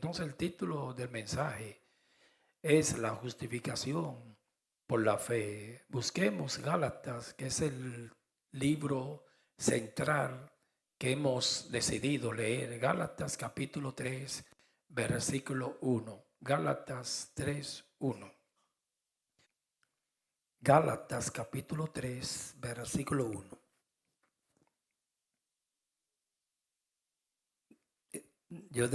Entonces el título del mensaje es la justificación por la fe. Busquemos Gálatas, que es el libro central que hemos decidido leer. Gálatas capítulo 3, versículo 1. Gálatas 3, 1. Gálatas capítulo 3, versículo 1. Yo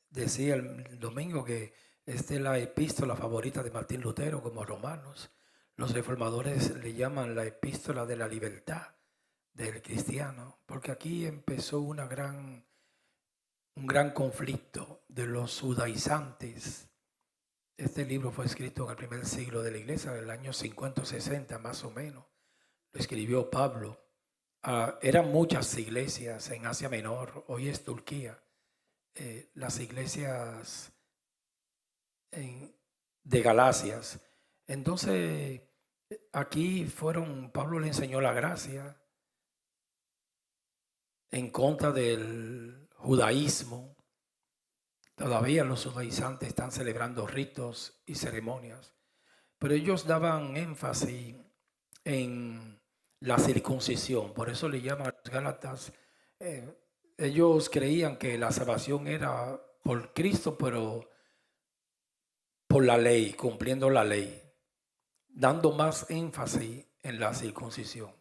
decía el domingo que esta es la epístola favorita de Martín Lutero como Romanos. Los reformadores le llaman la epístola de la libertad del cristiano, porque aquí empezó un gran conflicto de los judaizantes. Este libro fue escrito en el primer siglo de la iglesia, en el año 50 o 60 más o menos. Lo escribió Pablo. Eran muchas iglesias en Asia Menor, hoy es Turquía. Las iglesias de Galacias. Entonces, aquí Pablo le enseñó la gracia en contra del judaísmo. Todavía los judaizantes están celebrando ritos y ceremonias, pero ellos daban énfasis en la circuncisión. Por eso le llaman a los Gálatas. Ellos creían que la salvación era por Cristo, pero por la ley, cumpliendo la ley, dando más énfasis en la circuncisión.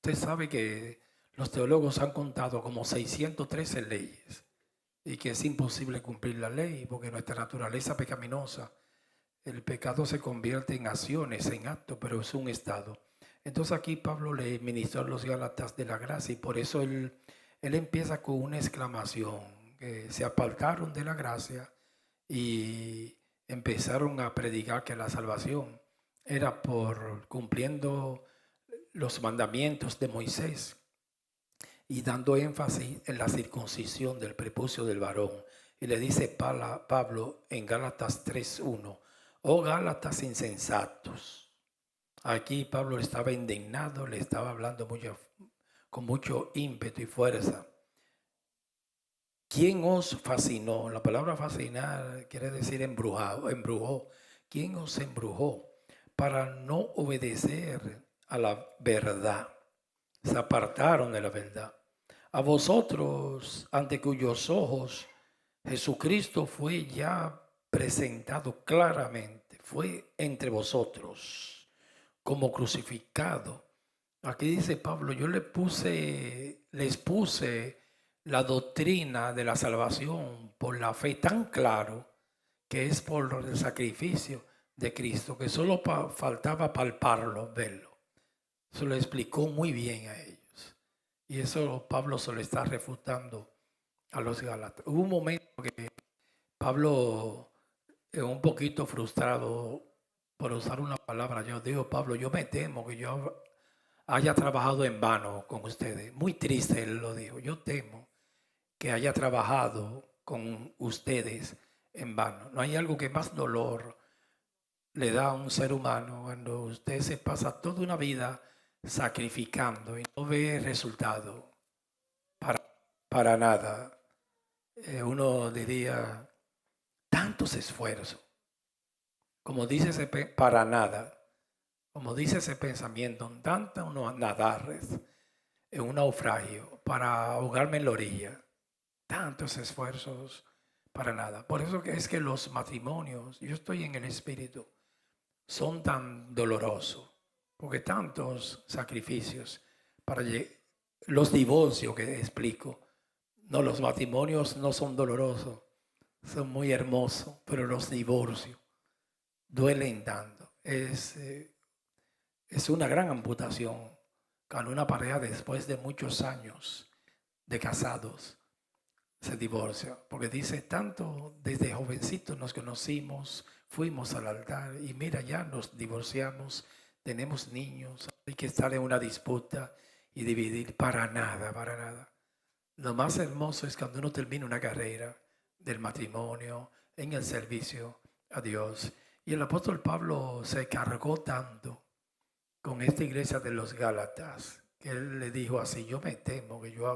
Usted sabe que los teólogos han contado como 613 leyes y que es imposible cumplir la ley porque nuestra naturaleza pecaminosa, el pecado se convierte en acciones, en actos, pero es un estado. Entonces aquí Pablo le ministró a los Gálatas de la gracia y por eso él empieza con una exclamación, que se apartaron de la gracia y empezaron a predicar que la salvación era por cumpliendo los mandamientos de Moisés y dando énfasis en la circuncisión del prepucio del varón. Y le dice Pablo en Gálatas 3:1, oh Gálatas insensatos. Aquí Pablo estaba indignado, le estaba hablando con mucho ímpetu y fuerza. ¿Quién os fascinó? La palabra fascinar quiere decir embrujó. ¿Quién os embrujó para no obedecer a la verdad? Se apartaron de la verdad. A vosotros, ante cuyos ojos Jesucristo fue ya presentado claramente, fue entre vosotros como crucificado. Aquí dice Pablo, yo les puse la doctrina de la salvación por la fe tan claro que es por el sacrificio de Cristo, que solo faltaba palparlo, verlo. Se lo explicó muy bien a ellos. Y eso Pablo se lo está refutando a los Gálatas. Hubo un momento que Pablo, un poquito frustrado por usar una palabra, yo digo, Pablo, yo me temo que yo haya trabajado en vano con ustedes. Muy triste él lo dijo. Yo temo que haya trabajado con ustedes en vano. No hay algo que más dolor le da a un ser humano cuando usted se pasa toda una vida sacrificando y no ve resultado para nada. Uno diría, tantos esfuerzos, como dice para nada, como dice ese pensamiento, tanto uno nadar en un naufragio para ahogarme en la orilla, tantos esfuerzos para nada. Por eso que es que los matrimonios, yo estoy en el espíritu, son tan dolorosos, porque tantos sacrificios para los divorcios que explico. No, los matrimonios no son dolorosos, son muy hermosos, pero los divorcios duelen tanto. Es una gran amputación cuando una pareja después de muchos años de casados se divorcia, porque dice tanto desde jovencitos nos conocimos, fuimos al altar y mira ya nos divorciamos, tenemos niños, hay que estar en una disputa y dividir para nada, para nada. Lo más hermoso es cuando uno termina una carrera del matrimonio en el servicio a Dios. Y el apóstol Pablo se cargó tanto con esta iglesia de los Gálatas que él le dijo así, yo me temo que yo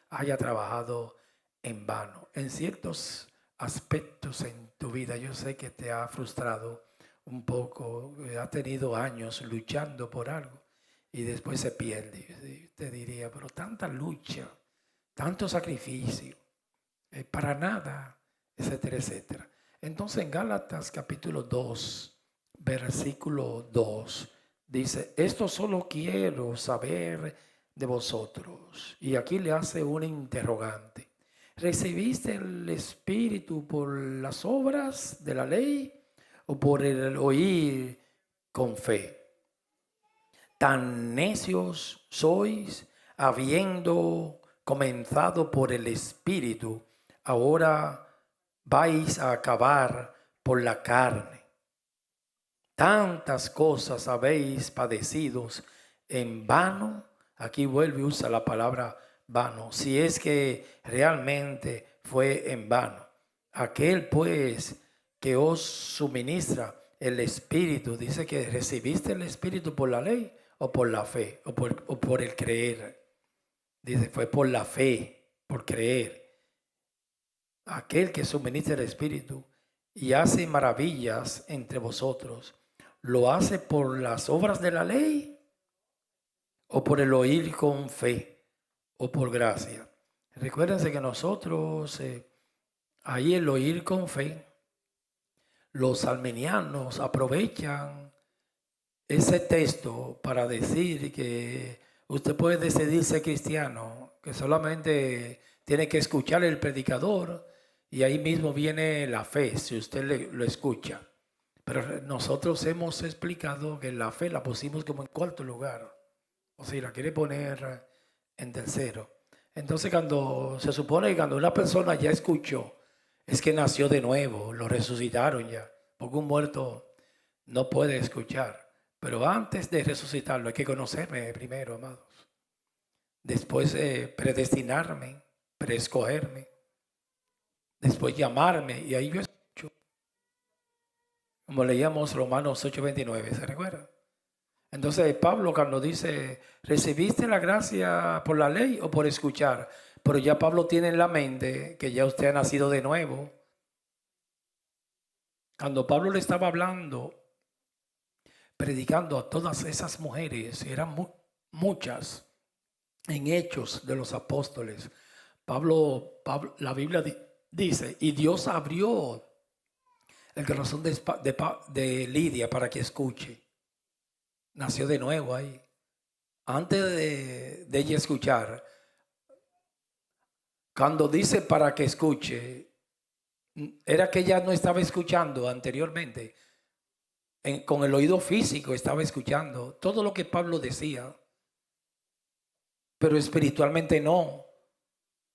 haya trabajado en vano. En ciertos aspectos en tu vida. Yo sé que te ha frustrado un poco, ha tenido años luchando por algo y después se pierde. Y te diría, pero tanta lucha, tanto sacrificio, para nada, etcétera, etcétera. Entonces en Gálatas capítulo 2, versículo 2, dice, esto solo quiero saber de vosotros. Y aquí le hace un interrogante. ¿Recibiste el Espíritu por las obras de la ley o por el oír con fe? Tan necios sois, habiendo comenzado por el Espíritu, ahora vais a acabar por la carne. Tantas cosas habéis padecido en vano. Aquí vuelve y usa la palabra vano, si es que realmente fue en vano. Aquel pues que os suministra el Espíritu, dice que recibiste el Espíritu por la ley o por la fe o por el creer. Dice, fue por la fe, por creer. Aquel que suministra el Espíritu y hace maravillas entre vosotros, ¿lo hace por las obras de la ley o por el oír con fe o por gracia? Recuérdense que nosotros, ahí el oír con fe, los arminianos aprovechan ese texto para decir que usted puede decidir ser cristiano, que solamente tiene que escuchar el predicador y ahí mismo viene la fe, si usted lo escucha. Pero nosotros hemos explicado que la fe la pusimos como en cuarto lugar, o sea, la quiere poner en tercero. Entonces cuando se supone que cuando una persona ya escuchó, es que nació de nuevo, lo resucitaron ya, porque un muerto no puede escuchar. Pero antes de resucitarlo hay que conocerme primero, amados. Después predestinarme, preescogerme. Después llamarme y ahí yo escucho. Como leíamos Romanos 8:29, ¿se recuerda? Entonces Pablo cuando dice, ¿recibiste la gracia por la ley o por escuchar? Pero ya Pablo tiene en la mente que ya usted ha nacido de nuevo. Cuando Pablo le estaba hablando, predicando a todas esas mujeres, eran muchas, en Hechos de los Apóstoles. Pablo la Biblia dice, y Dios abrió el corazón de Lidia para que escuche. Nació de nuevo ahí. Antes de ella escuchar, cuando dice para que escuche, era que ella no estaba escuchando anteriormente. Con el oído físico estaba escuchando todo lo que Pablo decía, pero espiritualmente no.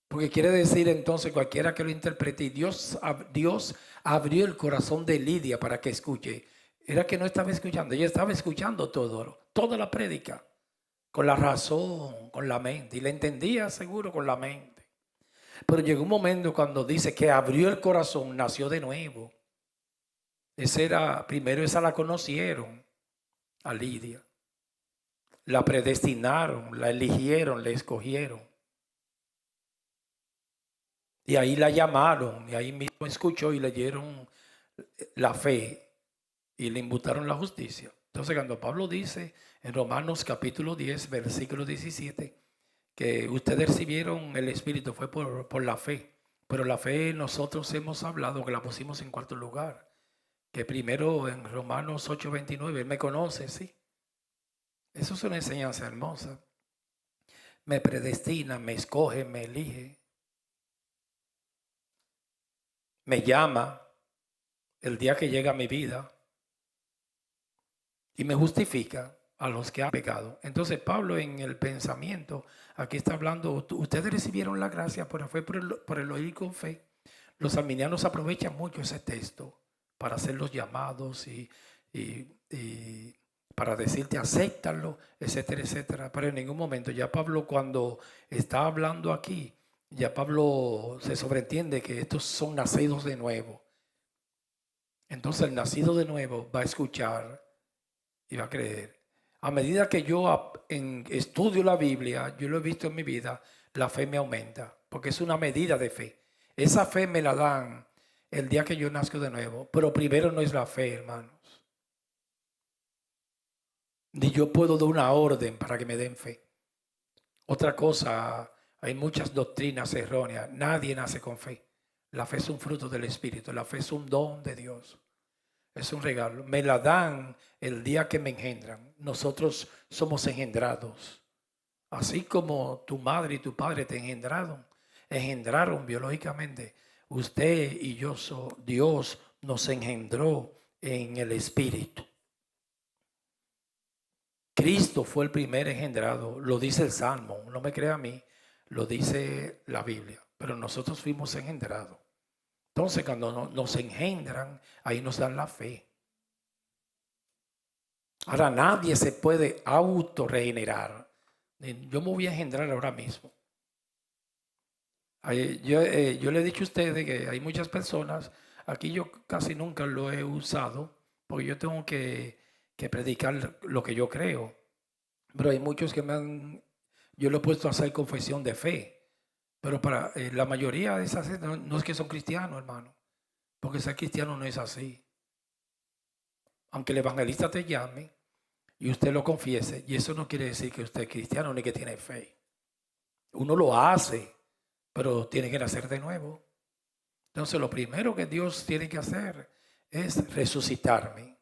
Porque quiere decir entonces cualquiera que lo interprete, y Dios abrió el corazón de Lidia para que escuche. Era que no estaba escuchando, ella estaba escuchando toda la prédica, con la razón, con la mente, y la entendía seguro con la mente. Pero llegó un momento cuando dice que abrió el corazón, nació de nuevo. Primero esa la conocieron, a Lidia. La predestinaron, la eligieron, la escogieron. Y ahí la llamaron, y ahí mismo escuchó y leyeron la fe y le imputaron la justicia. Entonces cuando Pablo dice en Romanos capítulo 10, versículo 17, que ustedes recibieron el Espíritu fue por la fe. Pero la fe nosotros hemos hablado que la pusimos en cuarto lugar. Que primero en Romanos 8:29, Él me conoce, sí. Eso es una enseñanza hermosa. Me predestina, me escoge, me elige. Me llama el día que llega a mi vida y me justifica a los que han pecado. Entonces Pablo en el pensamiento, aquí está hablando, ustedes recibieron la gracia por el oír con fe. Los arminianos aprovechan mucho ese texto para hacer los llamados y para decirte acéptalo, etcétera, etcétera. Pero en ningún momento, ya Pablo cuando está hablando aquí, ya Pablo se sobreentiende que estos son nacidos de nuevo. Entonces el nacido de nuevo va a escuchar y va a creer. A medida que yo estudio la Biblia, yo lo he visto en mi vida, la fe me aumenta, porque es una medida de fe. Esa fe me la dan el día que yo nazco de nuevo. Pero primero no es la fe, hermanos. Ni yo puedo dar una orden para que me den fe. Otra cosa, hay muchas doctrinas erróneas. Nadie nace con fe. La fe es un fruto del Espíritu. La fe es un don de Dios. Es un regalo. Me la dan el día que me engendran. Nosotros somos engendrados. Así como tu madre y tu padre te engendraron biológicamente. Usted y yo, Dios nos engendró en el Espíritu. Cristo fue el primer engendrado, lo dice el Salmo, no me crea a mí, lo dice la Biblia, pero nosotros fuimos engendrados. Entonces cuando nos engendran, ahí nos dan la fe. Ahora nadie se puede autorregenerar. Yo me voy a engendrar ahora mismo. Yo le he dicho a ustedes que hay muchas personas, aquí yo casi nunca lo he usado, porque yo tengo que predicar lo que yo creo. Pero hay muchos que yo lo he puesto a hacer confesión de fe. Pero para la mayoría de esas no es que son cristianos, hermano. Porque ser cristiano no es así. Aunque el evangelista te llame y usted lo confiese, y eso no quiere decir que usted es cristiano ni que tiene fe. Uno lo hace, pero tiene que nacer de nuevo. Entonces lo primero que Dios tiene que hacer es resucitarme.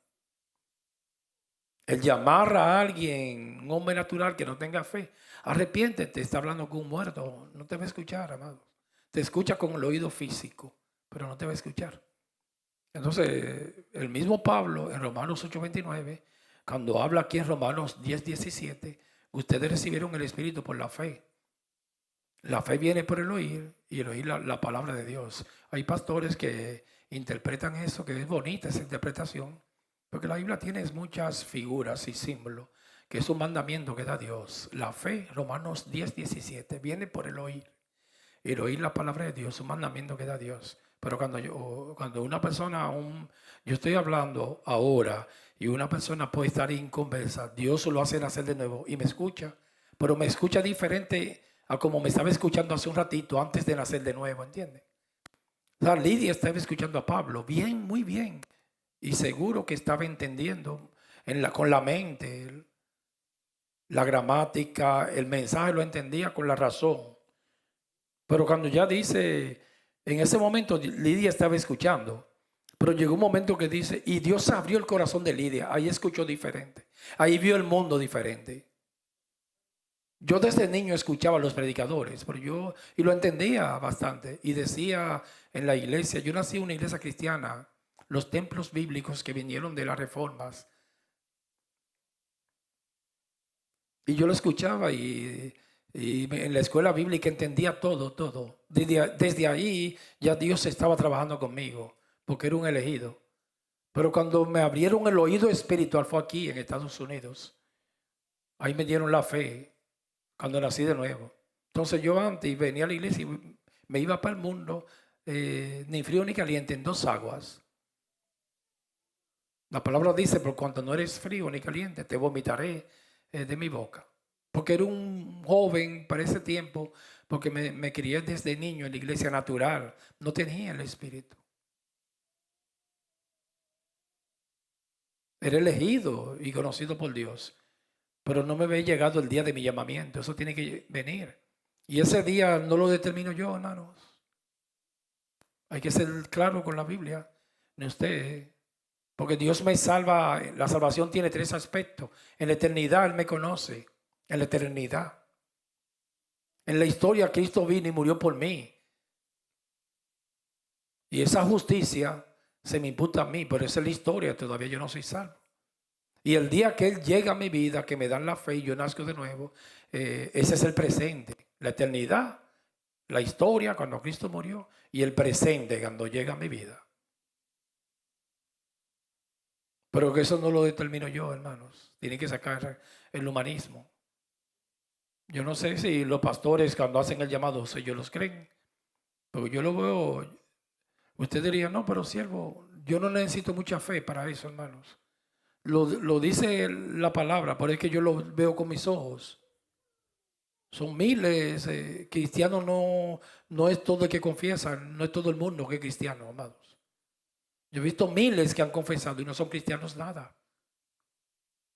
El llamar a alguien, un hombre natural que no tenga fe, arrepiéntete, está hablando con un muerto, no te va a escuchar, amado. Te escucha con el oído físico, pero no te va a escuchar. Entonces, el mismo Pablo en Romanos 8:29, cuando habla aquí en Romanos 10:17, ustedes recibieron el Espíritu por la fe. La fe viene por el oír y el oír la palabra de Dios. Hay pastores que interpretan eso, que es bonita esa interpretación, porque la Biblia tiene muchas figuras y símbolos, que es un mandamiento que da Dios. La fe, Romanos 10:17, viene por el oír. El oír la palabra de Dios, un mandamiento que da Dios. Pero cuando una persona, yo estoy hablando ahora y una persona puede estar inconversa, Dios lo hace nacer de nuevo y me escucha, pero me escucha diferente a como me estaba escuchando hace un ratito antes de nacer de nuevo, ¿entiende? La Lidia estaba escuchando a Pablo, bien, muy bien, y seguro que estaba entendiendo con la mente, la gramática, el mensaje lo entendía con la razón. Pero cuando ya dice, en ese momento Lidia estaba escuchando, pero llegó un momento que dice, y Dios abrió el corazón de Lidia, ahí escuchó diferente, ahí vio el mundo diferente. Yo desde niño escuchaba a los predicadores, y lo entendía bastante, y decía en la iglesia, yo nací en una iglesia cristiana, los templos bíblicos que vinieron de las reformas, y yo lo escuchaba y en la escuela bíblica entendía todo. Desde ahí ya Dios estaba trabajando conmigo, porque era un elegido. Pero cuando me abrieron el oído espiritual fue aquí en Estados Unidos. Ahí me dieron la fe cuando nací de nuevo. Entonces yo antes venía a la iglesia y me iba para el mundo, ni frío ni caliente, en dos aguas. La palabra dice, por cuanto no eres frío ni caliente, te vomitaré de mi boca. Porque era un joven para ese tiempo, porque me crié desde niño en la iglesia natural. No tenía el Espíritu. Era elegido y conocido por Dios. Pero no me había llegado el día de mi llamamiento. Eso tiene que venir. Y ese día no lo determino yo, hermanos. Hay que ser claro con la Biblia. No usted. Porque Dios me salva. La salvación tiene tres aspectos. En la eternidad Él me conoce. En la eternidad. En la historia Cristo vino y murió por mí. Y esa justicia se me imputa a mí, pero esa es la historia, todavía yo no soy salvo. Y el día que Él llega a mi vida, que me dan la fe y yo nazco de nuevo, ese es el presente. La eternidad, la historia cuando Cristo murió y el presente cuando llega a mi vida. Pero que eso no lo determino yo, hermanos. Tiene que sacar el humanismo. Yo no sé si los pastores cuando hacen el llamado, si ellos los creen. Porque yo lo veo, usted diría, no, pero siervo, yo no necesito mucha fe para eso, hermanos. Lo dice la palabra, pero es que yo lo veo con mis ojos. Son miles, cristianos no es todo el que confiesa, no es todo el mundo que es cristiano, amados. Yo he visto miles que han confesado y no son cristianos nada.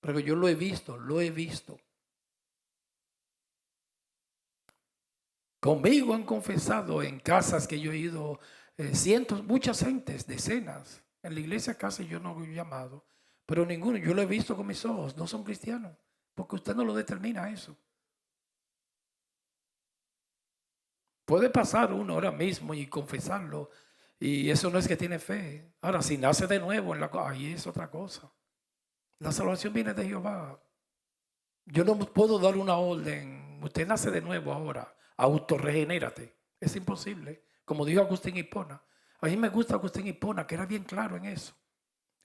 Pero yo lo he visto, lo he visto. Conmigo han confesado en casas que yo he ido, cientos, muchas gentes, decenas. En la iglesia casi yo no he llamado, pero ninguno, yo lo he visto con mis ojos, no son cristianos, porque usted no lo determina eso. Puede pasar uno ahora mismo y confesarlo, y eso no es que tiene fe. Ahora, si nace de nuevo, ahí es otra cosa. La salvación viene de Jehová. Yo no puedo dar una orden, usted nace de nuevo ahora, autorregenérate. Es imposible. Como dijo Agustín Hipona. A mí me gusta Agustín Hipona, que era bien claro en eso.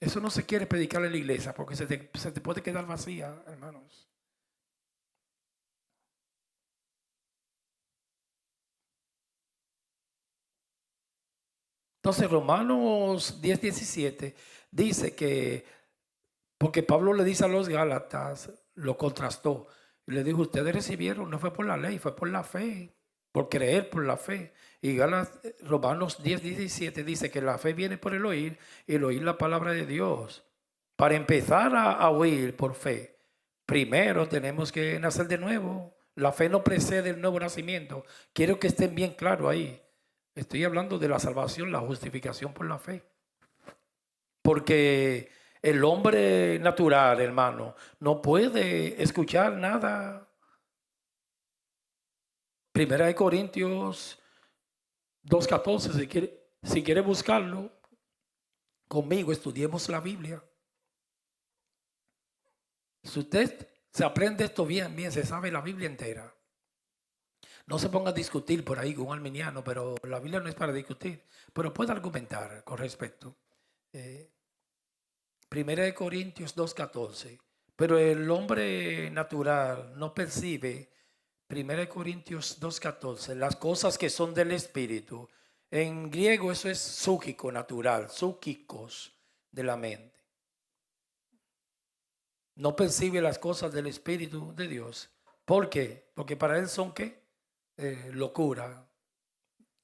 Eso no se quiere predicar en la iglesia porque se te puede quedar vacía, hermanos. Entonces, Romanos 10:17 dice que, porque Pablo le dice a los Gálatas, lo contrastó, y le dijo, ustedes recibieron, no fue por la ley, fue por la fe, por creer por la fe. Y Romanos 10:17 dice que la fe viene por el oír y el oír la palabra de Dios. Para empezar a oír por fe, primero tenemos que nacer de nuevo. La fe no precede el nuevo nacimiento. Quiero que estén bien claros ahí. Estoy hablando de la salvación, la justificación por la fe. Porque el hombre natural, hermano, no puede escuchar nada. Primera de Corintios 2:14, si quiere buscarlo conmigo, estudiemos la Biblia. Si usted se aprende esto bien, se sabe la Biblia entera. No se ponga a discutir por ahí con un arminiano, pero la Biblia no es para discutir, pero puede argumentar con respecto. Primera de Corintios 2:14. Pero el hombre natural no percibe, Primera de Corintios 2:14, las cosas que son del Espíritu. En griego eso es psúquico, natural, psúquicos de la mente. No percibe las cosas del Espíritu de Dios. ¿Por qué? Porque para él son ¿qué? Locura.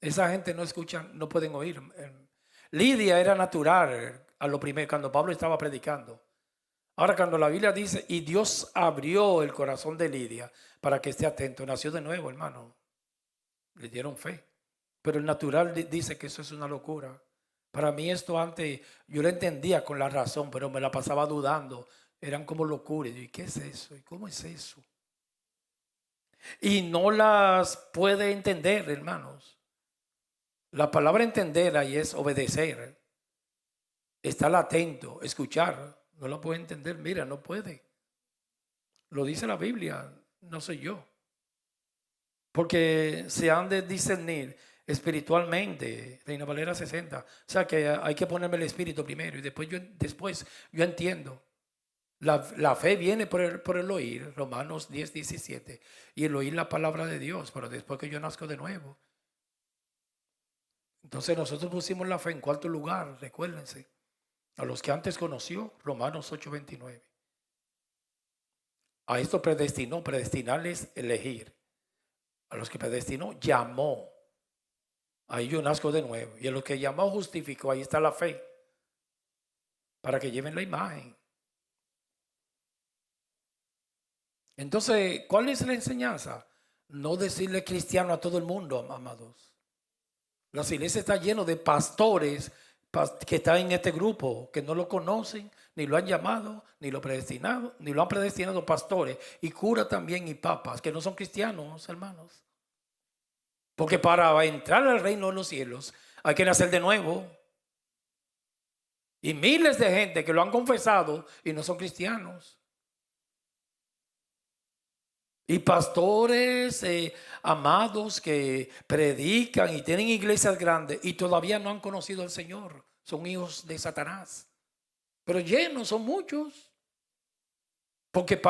Esa gente no escucha, no pueden oír. Lidia era natural a lo primero, cuando Pablo estaba predicando. Ahora, cuando la Biblia dice, y Dios abrió el corazón de Lidia para que esté atento, nació de nuevo, hermano. Le dieron fe. Pero el natural dice que eso es una locura. Para mí esto antes, yo lo entendía con la razón, pero me la pasaba dudando. Eran como locuras. ¿Y qué es eso? ¿Y cómo es eso? Y no las puede entender, hermanos. La palabra entender ahí es obedecer. Estar atento, escuchar. No la puede entender. Mira, no puede. Lo dice la Biblia, no soy yo. Porque se han de discernir espiritualmente, Reina Valera 60. O sea que hay que ponerme el espíritu primero y después yo entiendo. La fe viene por el oír, Romanos 10:17, y el oír la palabra de Dios, pero después que yo nazco de nuevo. Entonces nosotros pusimos la fe en cuarto lugar, recuérdense, a los que antes conoció, Romanos 8:29. A esto predestinarles elegir. A los que predestinó, llamó. Ahí yo nazco de nuevo. Y a los que llamó, justificó. Ahí está la fe. Para que lleven la imagen. Entonces, ¿cuál es la enseñanza? No decirle cristiano a todo el mundo, amados. Las iglesias están llenas de pastores que están en este grupo, que no lo conocen, ni lo han llamado, ni lo predestinado, ni lo han predestinado pastores, y curas también y papas, que no son cristianos, hermanos. Porque para entrar al reino de los cielos hay que nacer de nuevo. Y miles de gente que lo han confesado y no son cristianos. Y pastores amados que predican y tienen iglesias grandes y todavía no han conocido al Señor. Son hijos de Satanás. Pero llenos son muchos. Porque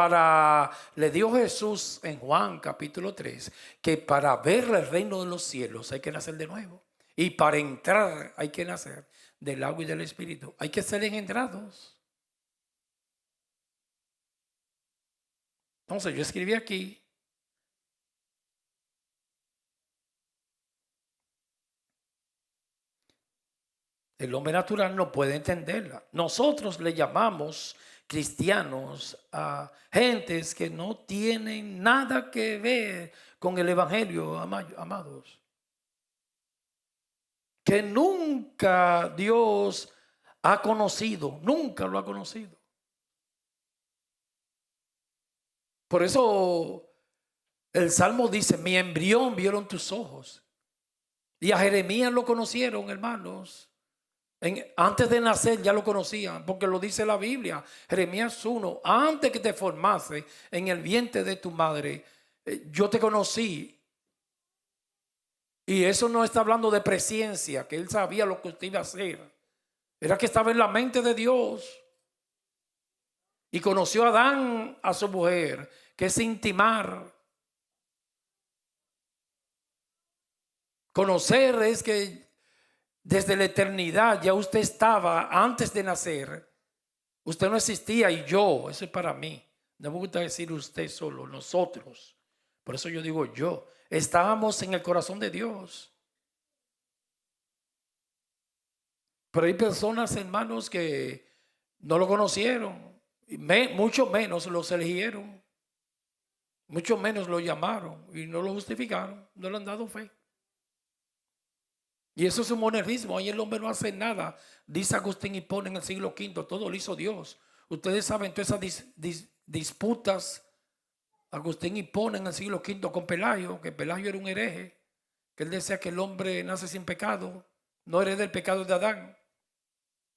le dio Jesús en Juan capítulo 3 que para ver el reino de los cielos hay que nacer de nuevo. Y para entrar hay que nacer del agua y del Espíritu. Hay que ser engendrados. Entonces yo escribí aquí. El hombre natural no puede entenderla. Nosotros le llamamos cristianos a gentes que no tienen nada que ver con el evangelio, amados. Que nunca Dios ha conocido, nunca lo ha conocido. Por eso el Salmo dice, mi embrión vieron tus ojos. Y a Jeremías lo conocieron, hermanos. Antes de nacer ya lo conocían, porque lo dice la Biblia. Jeremías 1, antes que te formase en el vientre de tu madre, yo te conocí. Y eso no está hablando de presciencia, que él sabía lo que usted iba a hacer. Era que estaba en la mente de Dios. Y conoció a Adán, a su mujer, que es intimar. Conocer es que desde la eternidad ya usted estaba antes de nacer. Usted no existía y yo, eso es para mí. No me gusta decir usted solo, nosotros. Por eso yo digo yo. Estábamos en el corazón de Dios. Pero hay personas, hermanos, que no lo conocieron. Mucho menos los eligieron. Mucho menos lo llamaron y no lo justificaron. No le han dado fe. Y eso es un monergismo. Ahí el hombre no hace nada. Dice Agustín Hipona en el siglo V, todo lo hizo Dios. Ustedes saben todas esas disputas. Agustín Hipona en el siglo V con Pelagio, que Pelagio era un hereje, que él decía que el hombre nace sin pecado, no hereda el pecado de Adán,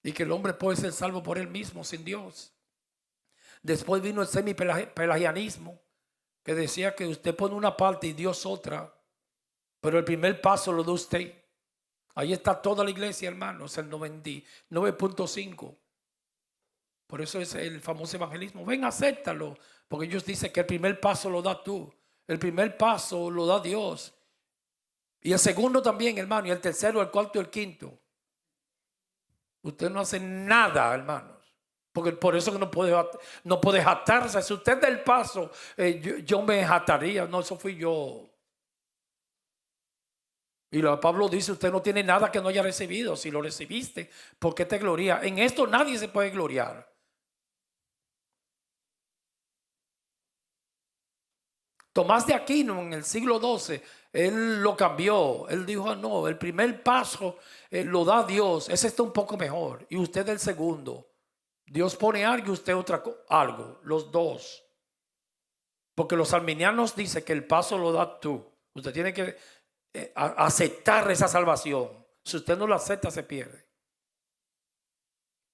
y que el hombre puede ser salvo por él mismo, sin Dios. Después vino el semipelagianismo, que decía que usted pone una parte y Dios otra, pero el primer paso lo da usted. Ahí está toda la iglesia, hermanos, el 99.5. Por eso es el famoso evangelismo. Ven, acéptalo, porque ellos dicen que el primer paso lo da tú. El primer paso lo da Dios. Y el segundo también, hermano, y el tercero, el cuarto y el quinto. Usted no hace nada, hermanos. Porque por eso que no puede jactarse. Si usted da el paso, yo me jactaría. No, eso fui yo. Y Pablo dice, usted no tiene nada que no haya recibido. Si lo recibiste, ¿por qué te gloria? En esto nadie se puede gloriar. Tomás de Aquino en el siglo XII, él lo cambió. Él dijo, no, el primer paso lo da Dios. Ese está un poco mejor. Y usted el segundo. Dios pone algo y usted algo. Los dos. Porque los arminianos dicen que el paso lo da tú. Usted tiene que aceptar esa salvación. Si usted no lo acepta, se pierde.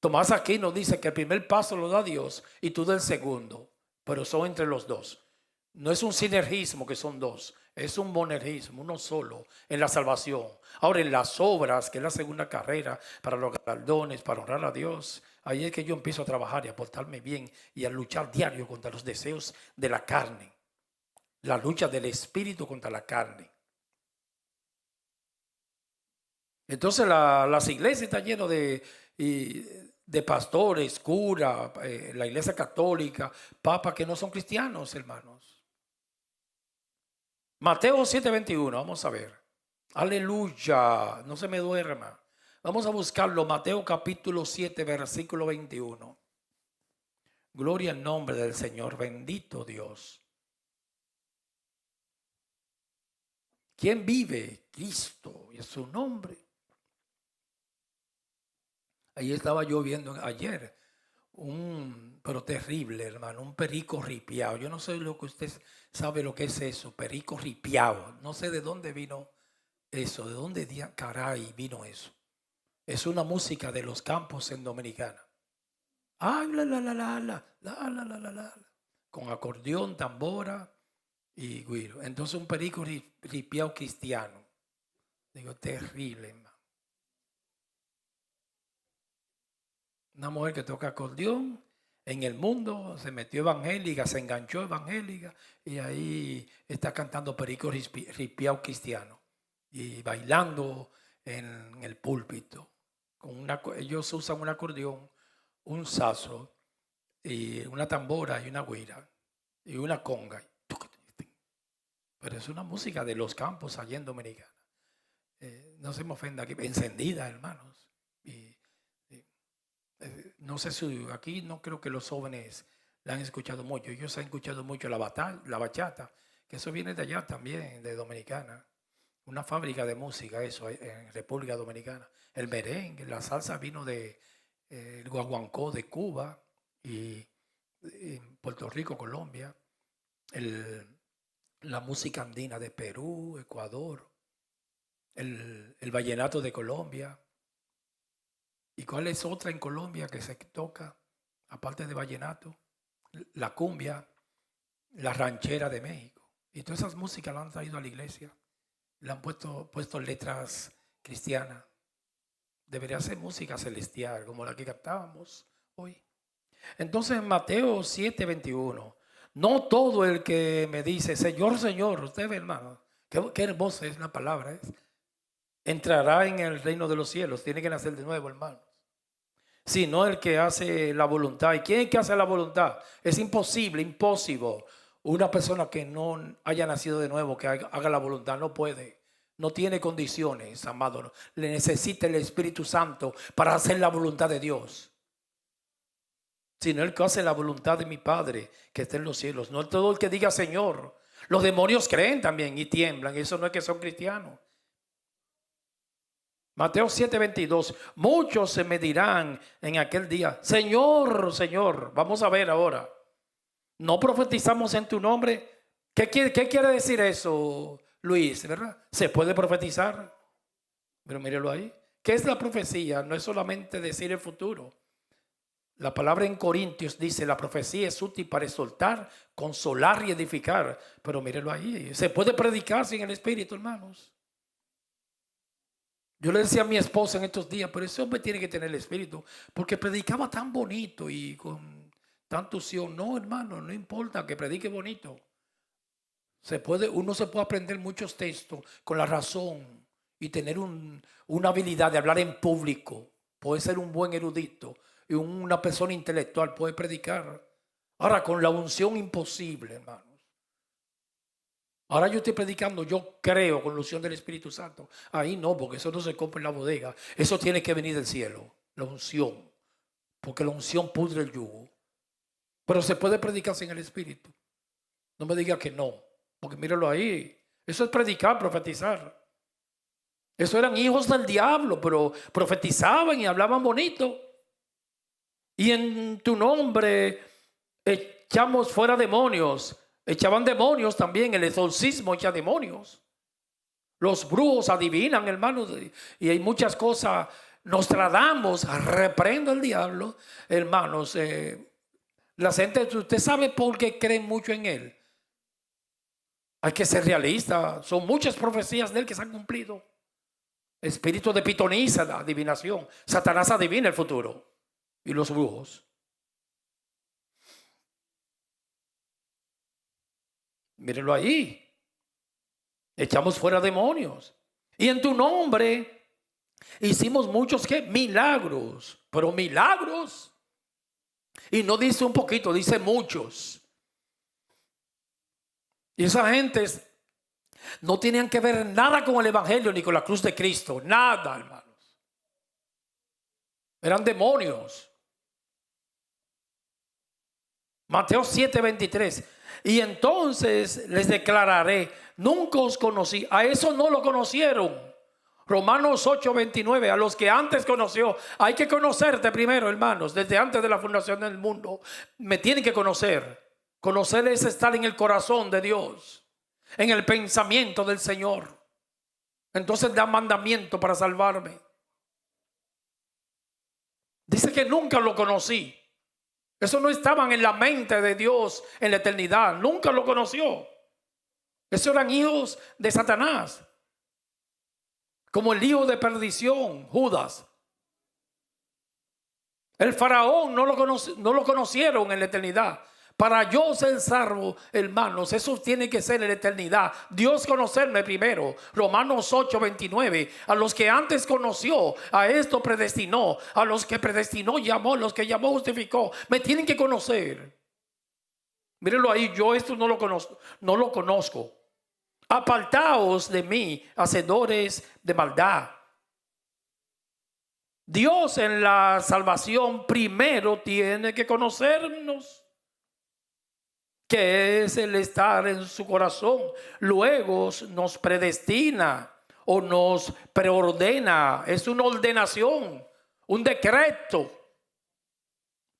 Tomás Aquino dice que el primer paso lo da Dios y tú del segundo. Pero son entre los dos. No es un sinergismo que son dos, es un monergismo, uno solo en la salvación. Ahora en las obras, que es la segunda carrera para los galardones, para honrar a Dios, ahí es que yo empiezo a trabajar y a portarme bien y a luchar diario contra los deseos de la carne. La lucha del espíritu contra la carne. Entonces las iglesias están llenas de pastores, curas, la iglesia católica, papas que no son cristianos, hermanos. Mateo 7:21, vamos a ver. Aleluya, no se me duerma. Vamos a buscarlo, Mateo capítulo 7, versículo 21. Gloria al nombre del Señor, bendito Dios. ¿Quién vive? Cristo, y es su nombre. Ahí estaba yo viendo ayer, pero terrible, hermano, un perico ripiado. Yo no sé lo que usted sabe lo que es eso, perico ripiado. No sé de dónde vino eso, de dónde caray vino eso. Es una música de los campos en Dominicana. Ay, con acordeón, tambora y güiro. Entonces un perico ripiado cristiano. Digo, terrible, hermano. Una mujer que toca acordeón en el mundo, se metió evangélica, se enganchó evangélica y ahí está cantando perico ripiao cristiano y bailando en el púlpito. Ellos usan un acordeón, un saxo, y una tambora y una güira y una conga. Pero es una música de los campos allá en Dominicana. No se me ofenda aquí, encendida, hermanos. Y no sé si aquí no creo que los jóvenes la han escuchado mucho. Ellos han escuchado mucho la bachata, que eso viene de allá también, de Dominicana. Una fábrica de música, eso, en República Dominicana. El merengue, la salsa vino de el guaguancó de Cuba y Puerto Rico, Colombia. La música andina de Perú, Ecuador. El vallenato de Colombia. ¿Y cuál es otra en Colombia que se toca, aparte de vallenato? La cumbia, la ranchera de México. Y todas esas músicas las han traído a la iglesia. Le han puesto letras cristianas. Debería ser música celestial, como la que cantábamos hoy. Entonces en Mateo 7:21, no todo el que me dice, Señor, Señor, usted ve, hermano, qué hermosa es la palabra, entrará en el reino de los cielos. Tiene que nacer de nuevo, hermanos. Sino el que hace la voluntad. ¿Y quién es el que hace la voluntad? Es imposible. Una persona que no haya nacido de nuevo, que haga la voluntad, no puede. No tiene condiciones, amado. Le necesita el Espíritu Santo para hacer la voluntad de Dios. Sino el que hace la voluntad de mi Padre que está en los cielos. No todo el que diga Señor. Los demonios creen también y tiemblan. Eso no es que son cristianos. Mateo 7:22. Muchos se me dirán en aquel día, Señor, Señor. Vamos a ver ahora. ¿No profetizamos en tu nombre? ¿Qué quiere decir eso, Luis? ¿Verdad? ¿Se puede profetizar? Pero mírelo ahí. ¿Qué es la profecía? No es solamente decir el futuro. La palabra en Corintios dice, la profecía es útil para exhortar, consolar y edificar. Pero mírelo ahí. ¿Se puede predicar sin el Espíritu, hermanos? Yo le decía a mi esposa en estos días, pero ese hombre tiene que tener el Espíritu, porque predicaba tan bonito y con tanta unción. No, hermano, no importa que predique bonito. Uno se puede aprender muchos textos con la razón y tener una habilidad de hablar en público. Puede ser un buen erudito y una persona intelectual puede predicar. Ahora, con la unción imposible, hermanos. Ahora yo estoy predicando, yo creo con la unción del Espíritu Santo. Ahí no, porque eso no se compra en la bodega. Eso tiene que venir del cielo, la unción. Porque la unción pudre el yugo. Pero se puede predicar sin el Espíritu. No me diga que no, porque míralo ahí. Eso es predicar, profetizar. Eso eran hijos del diablo, pero profetizaban y hablaban bonito. Y en tu nombre echamos fuera demonios. Echaban demonios también, el exorcismo echa demonios. Los brujos adivinan, hermanos, y hay muchas cosas. Nostradamus reprendo al diablo, hermanos. La gente, usted sabe por qué creen mucho en él. Hay que ser realista. Son muchas profecías de él que se han cumplido. Espíritu de pitoniza, la adivinación. Satanás adivina el futuro. Y los brujos. Mírenlo ahí. Echamos fuera demonios. Y en tu nombre hicimos muchos ¿qué? Milagros. Pero milagros. Y no dice un poquito, dice muchos. Y esa gente no tenían que ver nada con el evangelio ni con la cruz de Cristo. Nada, hermanos. Eran demonios. Mateo 7:23. Y entonces les declararé, nunca os conocí. A eso no lo conocieron. Romanos 8:29. A los que antes conoció. Hay que conocerte primero, hermanos. Desde antes de la fundación del mundo. Me tienen que conocer. Conocer es estar en el corazón de Dios. En el pensamiento del Señor. Entonces da mandamiento para salvarme. Dice que nunca lo conocí. Eso no estaban en la mente de Dios en la eternidad. Nunca lo conoció. Esos eran hijos de Satanás. Como el hijo de perdición, Judas. El faraón no lo conocieron en la eternidad. Para yo ser salvo, hermanos, eso tiene que ser en la eternidad. Dios conocerme primero. Romanos 8:29. A los que antes conoció, a esto predestinó. A los que predestinó llamó, a los que llamó justificó. Me tienen que conocer. Mírenlo ahí, yo esto no lo conozco. Apartaos de mí, hacedores de maldad. Dios en la salvación primero tiene que conocernos, que es el estar en su corazón. Luego nos predestina o nos preordena. Es una ordenación, un decreto.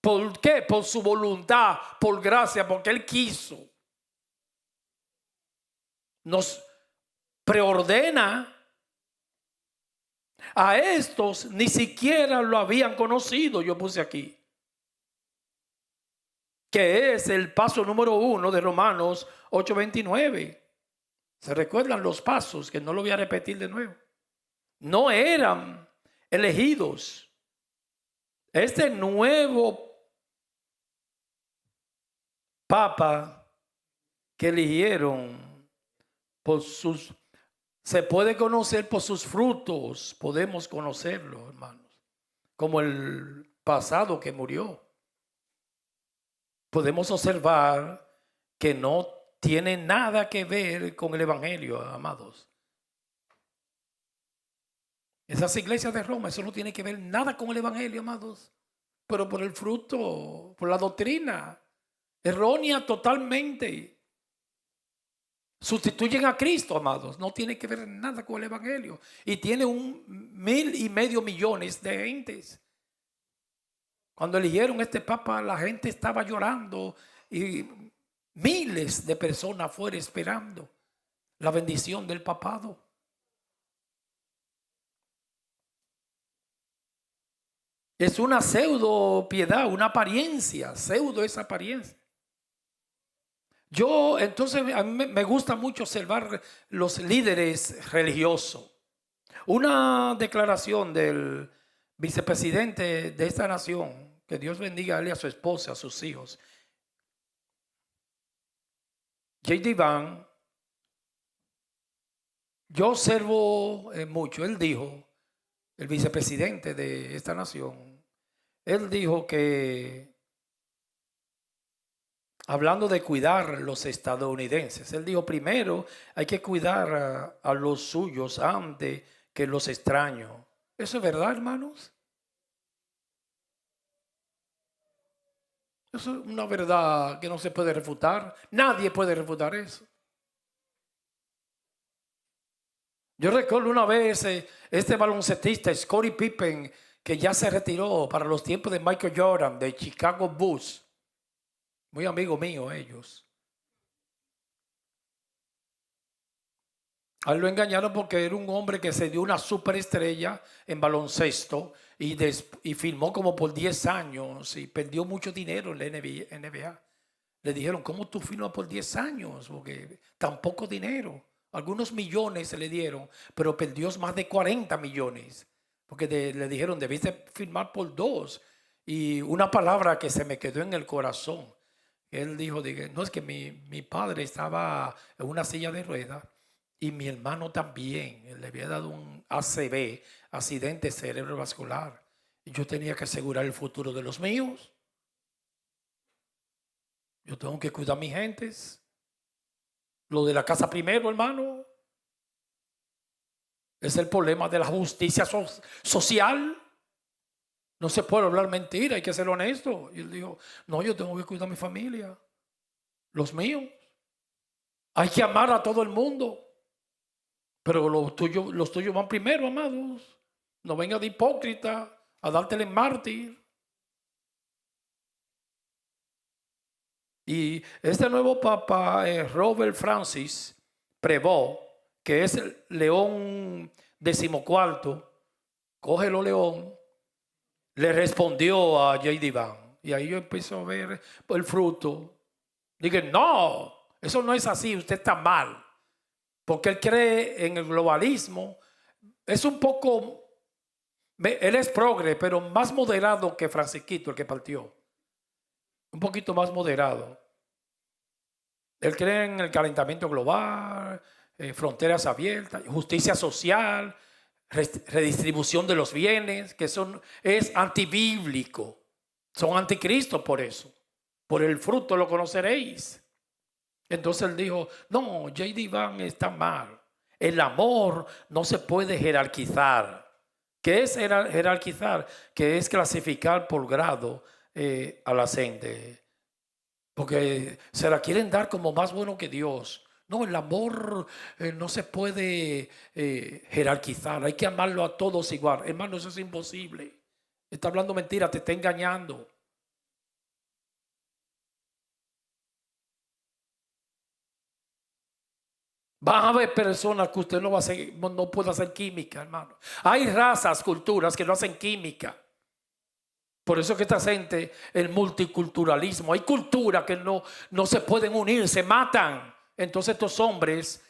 ¿Por qué? Por su voluntad, por gracia, porque Él quiso. Nos preordena. A estos ni siquiera lo habían conocido, yo puse aquí, que es el paso número 1 de Romanos 8:29. ¿Se recuerdan los pasos? Que no lo voy a repetir de nuevo. No eran elegidos. Este nuevo papa que eligieron se puede conocer por sus frutos. Podemos conocerlo, hermanos, como el pasado que murió. Podemos observar que no tiene nada que ver con el evangelio, amados. Esas iglesias de Roma, eso no tiene que ver nada con el evangelio, amados. Pero por el fruto, por la doctrina errónea totalmente. Sustituyen a Cristo, amados. No tiene que ver nada con el evangelio. Y tiene 1,5 millones de gentes. Cuando eligieron este papa, la gente estaba llorando y miles de personas fueron esperando la bendición del papado. Es una pseudo piedad, una apariencia, pseudo esa apariencia. Entonces, a mí me gusta mucho observar los líderes religiosos. Una declaración del vicepresidente de esta nación, que Dios bendiga a él y a su esposa, a sus hijos, J.D. Vance. Yo observo mucho. Él dijo, el vicepresidente de esta nación, él dijo que, hablando de cuidar los estadounidenses, él dijo, primero hay que cuidar a los suyos antes que los extraños. ¿Eso es verdad, hermanos? Eso es una verdad que no se puede refutar. Nadie puede refutar eso. Yo recuerdo una vez este baloncestista, Scottie Pippen, que ya se retiró para los tiempos de Michael Jordan, de Chicago Bulls. Muy amigo mío ellos. A él lo engañaron porque era un hombre que se dio una superestrella en baloncesto y firmó como por 10 años y perdió mucho dinero en la NBA. Le dijeron, ¿cómo tú firmas por 10 años? Porque tan poco dinero. Algunos millones se le dieron, pero perdió más de 40 millones. Porque le dijeron, debiste firmar por 2. Y una palabra que se me quedó en el corazón. Él dijo, no, es que mi padre estaba en una silla de ruedas y mi hermano también. Él le había dado un ACV, accidente cerebrovascular. Y yo tenía que asegurar el futuro de los míos. Yo tengo que cuidar a mis gentes. Lo de la casa primero, hermano. Es el problema de la justicia social. No se puede hablar mentira, hay que ser honesto. Y él dijo, no, yo tengo que cuidar a mi familia, los míos. Hay que amar a todo el mundo. Pero los tuyos van primero, amados. No venga de hipócrita a dártele mártir. Y este nuevo papa, Robert Francis Prevost, que es el León XIV, cógelo León, le respondió a J.D. Vance. Y ahí yo empiezo a ver el fruto. Dije, no, eso no es así, usted está mal. Porque él cree en el globalismo. Es un poco, él es progre, pero más moderado que Francisquito, el que partió. Un poquito más moderado. Él cree en el calentamiento global, fronteras abiertas, justicia social, redistribución de los bienes, que es antibíblico. Son anticristo por eso. Por el fruto lo conoceréis. Entonces él dijo, no, J.D. Vance está mal. El amor no se puede jerarquizar. ¿Qué es jerarquizar? Que es clasificar por grado a la gente. Porque se la quieren dar como más bueno que Dios. No, el amor no se puede jerarquizar. Hay que amarlo a todos igual. Hermano, eso es imposible. Está hablando mentira, te está engañando. Van a haber personas que usted no va a hacer, no puede hacer química, hermano. Hay razas, culturas que no hacen química. Por eso que esta gente, el multiculturalismo, hay culturas que no se pueden unir, se matan. Entonces estos hombres,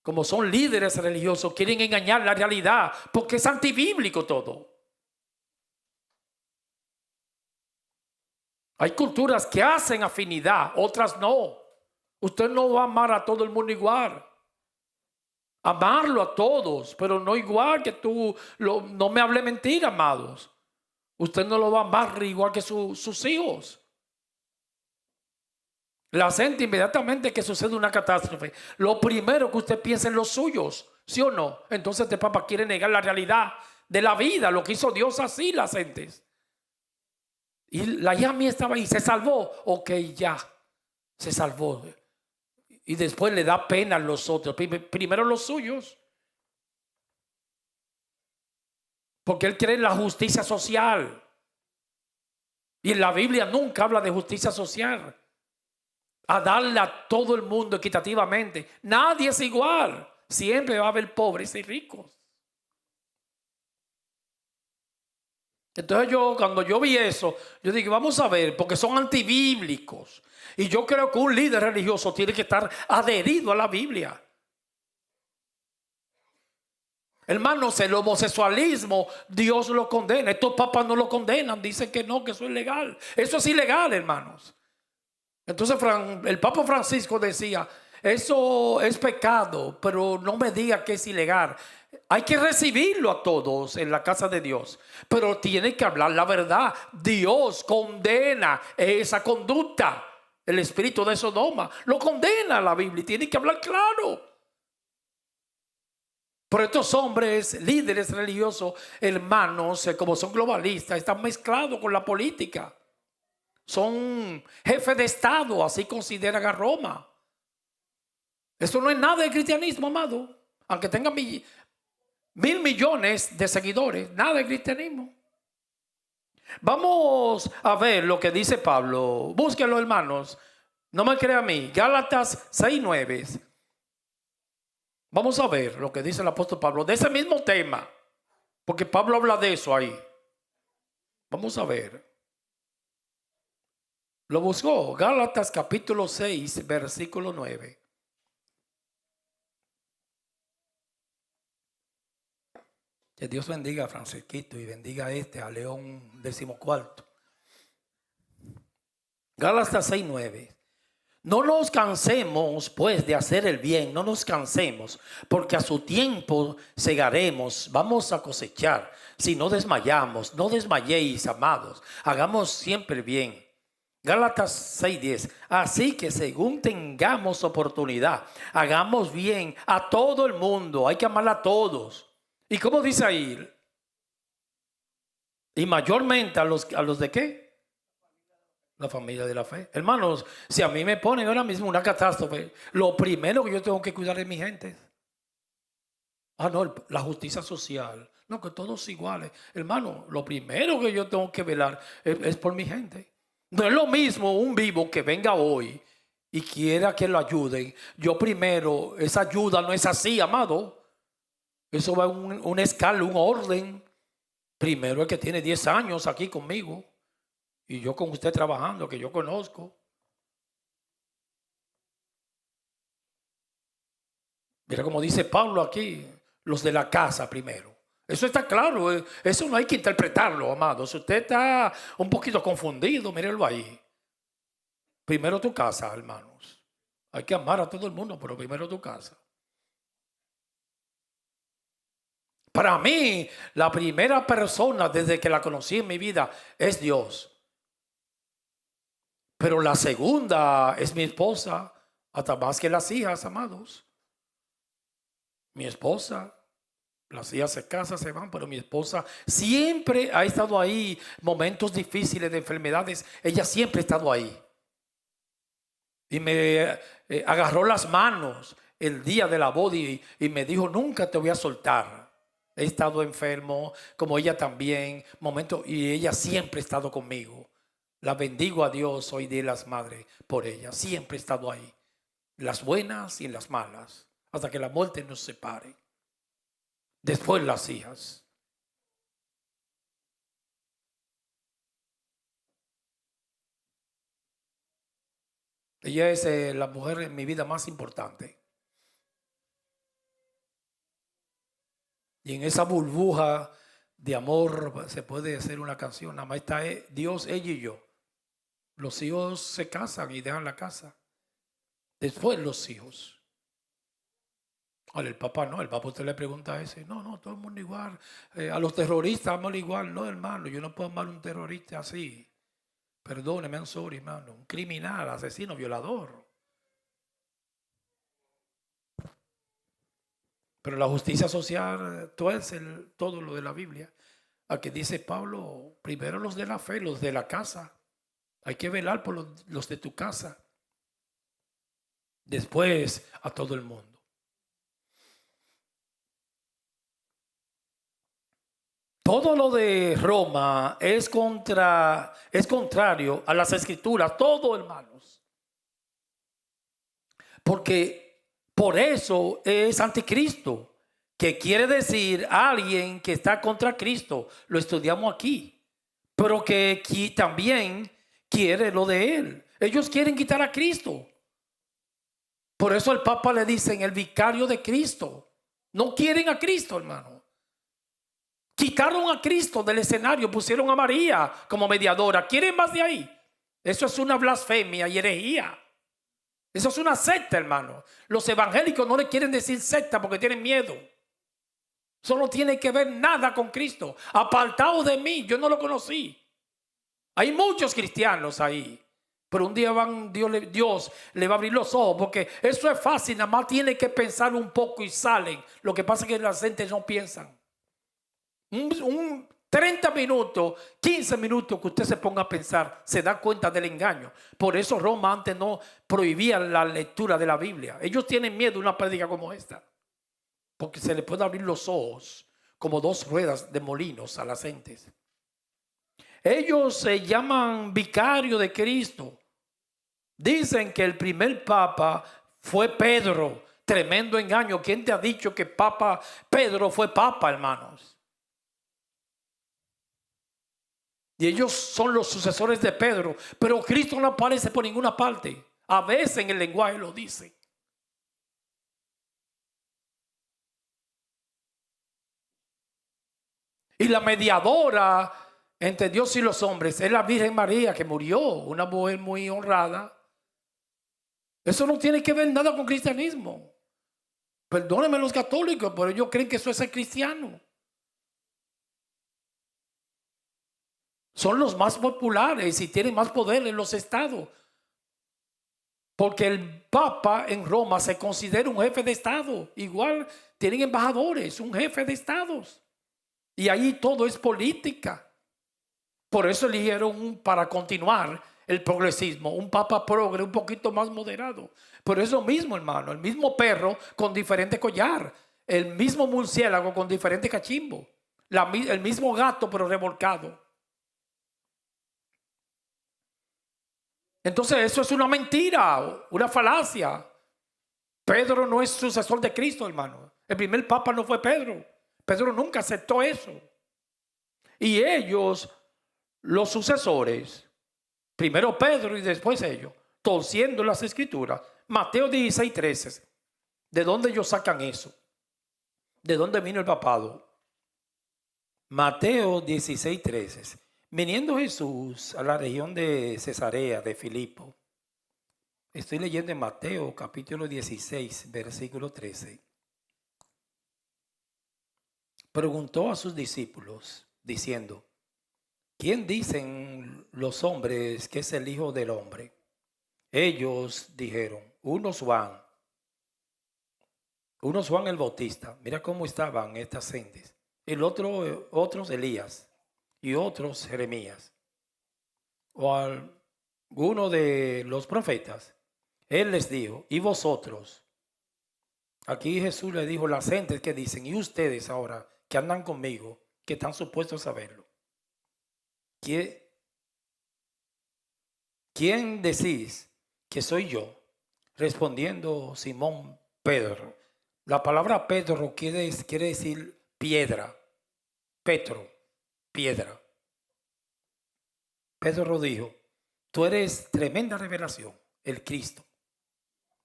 como son líderes religiosos, quieren engañar la realidad, porque es antibíblico todo. Hay culturas que hacen afinidad, otras no. Usted no va a amar a todo el mundo igual. Amarlo a todos, pero no igual que tú. No me hable mentira, amados. Usted no lo va a amar igual que sus hijos. La gente inmediatamente que sucede una catástrofe, lo primero que usted piensa en los suyos, ¿sí o no? Entonces este Papa quiere negar la realidad de la vida, lo que hizo Dios así las gentes. Y la hija mía estaba ahí, se salvó. Ok, ya, se salvó. Y después le da pena a los otros, primero los suyos. Porque él cree en la justicia social. Y en la Biblia nunca habla de justicia social. A darle a todo el mundo equitativamente. Nadie es igual. Siempre va a haber pobres y ricos. Entonces cuando yo vi eso, yo dije, vamos a ver, porque son antibíblicos. Y yo creo que un líder religioso tiene que estar adherido a la Biblia. Hermanos, el homosexualismo, Dios lo condena. Estos papas no lo condenan, dicen que no, que eso es legal. Eso es ilegal, hermanos. Entonces el Papa Francisco decía, eso es pecado, pero no me diga que es ilegal. Hay que recibirlo a todos en la casa de Dios, pero tiene que hablar la verdad. Dios condena esa conducta. El espíritu de Sodoma lo condena la Biblia y tiene que hablar claro. Pero estos hombres, líderes religiosos, hermanos, como son globalistas, están mezclados con la política. Son jefes de Estado, así consideran a Roma. Eso no es nada de cristianismo, amado. Aunque tengan 1.000 millones de seguidores, nada de cristianismo. Vamos a ver lo que dice Pablo. Búsquenlo, hermanos. No me crea a mí. Gálatas 6:9. Vamos a ver lo que dice el apóstol Pablo de ese mismo tema. Porque Pablo habla de eso ahí. Vamos a ver. Lo buscó. Gálatas capítulo 6, versículo 9. Que Dios bendiga a Francisquito y bendiga a León 14. Gálatas 6:9. No nos cansemos pues de hacer el bien, no nos cansemos, porque a su tiempo segaremos, vamos a cosechar. Si no desmayamos, no desmayéis, amados, hagamos siempre el bien. Gálatas 6:10. Así que según tengamos oportunidad, hagamos bien a todo el mundo, hay que amar a todos. ¿Y cómo dice ahí? Y mayormente a los de ¿qué? La familia de la fe. Hermanos, si a mí me ponen ahora mismo una catástrofe, lo primero que yo tengo que cuidar es mi gente. No, la justicia social. No, que todos iguales. Hermano, lo primero que yo tengo que velar es por mi gente. No es lo mismo un vivo que venga hoy y quiera que lo ayuden. Yo primero, esa ayuda no es así, amado. Eso va en una escala, un orden. Primero el que tiene 10 años aquí conmigo. Y yo con usted trabajando, que yo conozco. Mira como dice Pablo aquí, los de la casa primero. Eso está claro, eso no hay que interpretarlo, amado. Si usted está un poquito confundido, mírelo ahí. Primero tu casa, hermanos. Hay que amar a todo el mundo, pero primero tu casa. Para mí, la primera persona desde que la conocí en mi vida es Dios. Pero la segunda es mi esposa, hasta más que las hijas, amados. Mi esposa, Las hijas se casan, se van, pero mi esposa siempre ha estado ahí. Momentos difíciles de enfermedades, ella siempre ha estado ahí. Y me agarró las manos el día de la boda y me dijo, nunca te voy a soltar. He estado enfermo, como ella también, momentos, y ella siempre ha estado conmigo. La bendigo a Dios hoy día las madres por ella. Siempre ha estado ahí. Las buenas y las malas, hasta que la muerte nos separe. Después las hijas. Ella es la mujer en mi vida más importante. Y en esa burbuja de amor se puede hacer una canción. Nada más está Dios, ella y yo. Los hijos se casan y dejan la casa. Después los hijos. Ahora el papá no, el papá usted le pregunta a ese. No, todo el mundo igual. A los terroristas amamos igual. No, hermano, yo no puedo amar a un terrorista así. Perdóneme, I'm sorry, hermano. Un criminal, asesino, violador. Pero la justicia social, todo lo de la Biblia. Aquí dice Pablo, primero los de la fe, los de la casa. Hay que velar por los de tu casa. Después a todo el mundo. Todo lo de Roma es contrario a las escrituras, todo, hermanos. Porque por eso es anticristo, que quiere decir alguien que está contra Cristo. Lo estudiamos aquí, pero que también quiere lo de él. Ellos quieren quitar a Cristo. Por eso el Papa le dicen el vicario de Cristo. No quieren a Cristo, hermano. Quitaron a Cristo del escenario, pusieron a María como mediadora. ¿Quieren más de ahí? Eso es una blasfemia y herejía. Eso es una secta, hermano. Los evangélicos no le quieren decir secta porque tienen miedo. Eso no tiene que ver nada con Cristo. Apartado de mí, yo no lo conocí. Hay muchos cristianos ahí. Pero un día Dios le va a abrir los ojos, porque eso es fácil, nada más tiene que pensar un poco y salen. Lo que pasa es que la gente no piensan. Un 30 minutos, 15 minutos que usted se ponga a pensar, se da cuenta del engaño. Por eso Roma antes no prohibía la lectura de la Biblia. Ellos tienen miedo de una prédica como esta, porque se le puede abrir los ojos como dos ruedas de molinos a las gentes. Ellos se llaman vicario de Cristo. Dicen que el primer papa fue Pedro. Tremendo engaño. ¿Quién te ha dicho que Pedro fue papa, hermanos? Y ellos son los sucesores de Pedro. Pero Cristo no aparece por ninguna parte. A veces en el lenguaje lo dice. Y la mediadora entre Dios y los hombres es la Virgen María, que murió, una mujer muy honrada. Eso no tiene que ver nada con cristianismo. Perdónenme los católicos, pero ellos creen que eso es ser cristiano. Son los más populares y tienen más poder en los estados. Porque el Papa en Roma se considera un jefe de estado. Igual tienen embajadores, un jefe de estados. Y ahí todo es política. Por eso eligieron para continuar el progresismo, un papa progre un poquito más moderado. Pero es lo mismo, hermano, el mismo perro con diferente collar, el mismo murciélago con diferente cachimbo, el mismo gato pero revolcado. Entonces eso es una mentira, una falacia. Pedro no es sucesor de Cristo, hermano. El primer papa no fue Pedro. Pedro nunca aceptó eso. Y ellos, los sucesores, primero Pedro y después ellos, torciendo las escrituras. Mateo 16, 13. ¿De dónde ellos sacan eso? ¿De dónde vino el papado? Mateo 16, 13. Viniendo Jesús a la región de Cesarea de Filipo. Estoy leyendo en Mateo capítulo 16, versículo 13. Preguntó a sus discípulos diciendo: ¿quién dicen los hombres que es el Hijo del Hombre? Ellos dijeron: unos Juan, Uno es Juan el Bautista. Mira cómo estaban estas gentes. El otro, otros Elías y otros Jeremías. O alguno de los profetas. Él les dijo, ¿y vosotros? Aquí Jesús le dijo, las gentes que dicen, y ustedes ahora que andan conmigo, que están supuestos a saberlo. ¿Quién decís que soy yo? Respondiendo Simón Pedro. La palabra Pedro quiere decir piedra. Petro, piedra. Pedro dijo, tú eres tremenda revelación, el Cristo,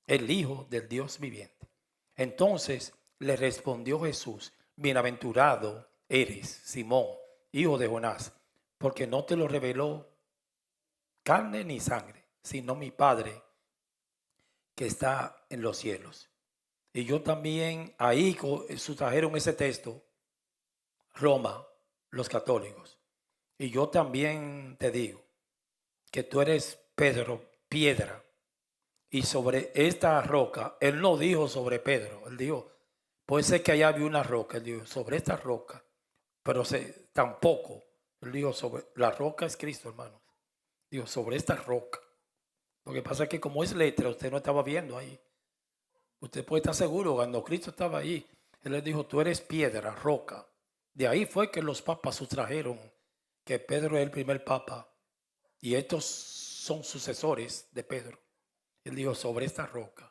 el Hijo del Dios viviente. Entonces le respondió Jesús, bienaventurado eres, Simón, hijo de Jonás, porque no te lo reveló carne ni sangre, sino mi Padre que está en los cielos. Y yo también, ahí sustrajeron ese texto, Roma, los católicos. Y yo también te digo que tú eres Pedro, piedra. Y sobre esta roca, él no dijo sobre Pedro, él dijo, puede ser que allá había una roca, él dijo, sobre esta roca, pero tampoco, él dijo, sobre la roca es Cristo, hermanos. Dijo, sobre esta roca. Lo que pasa es que como es letra, usted no estaba viendo ahí. Usted puede estar seguro, cuando Cristo estaba ahí, él les dijo, tú eres piedra, roca. De ahí fue que los papas sustrajeron que Pedro es el primer papa y estos son sucesores de Pedro. Él dijo, sobre esta roca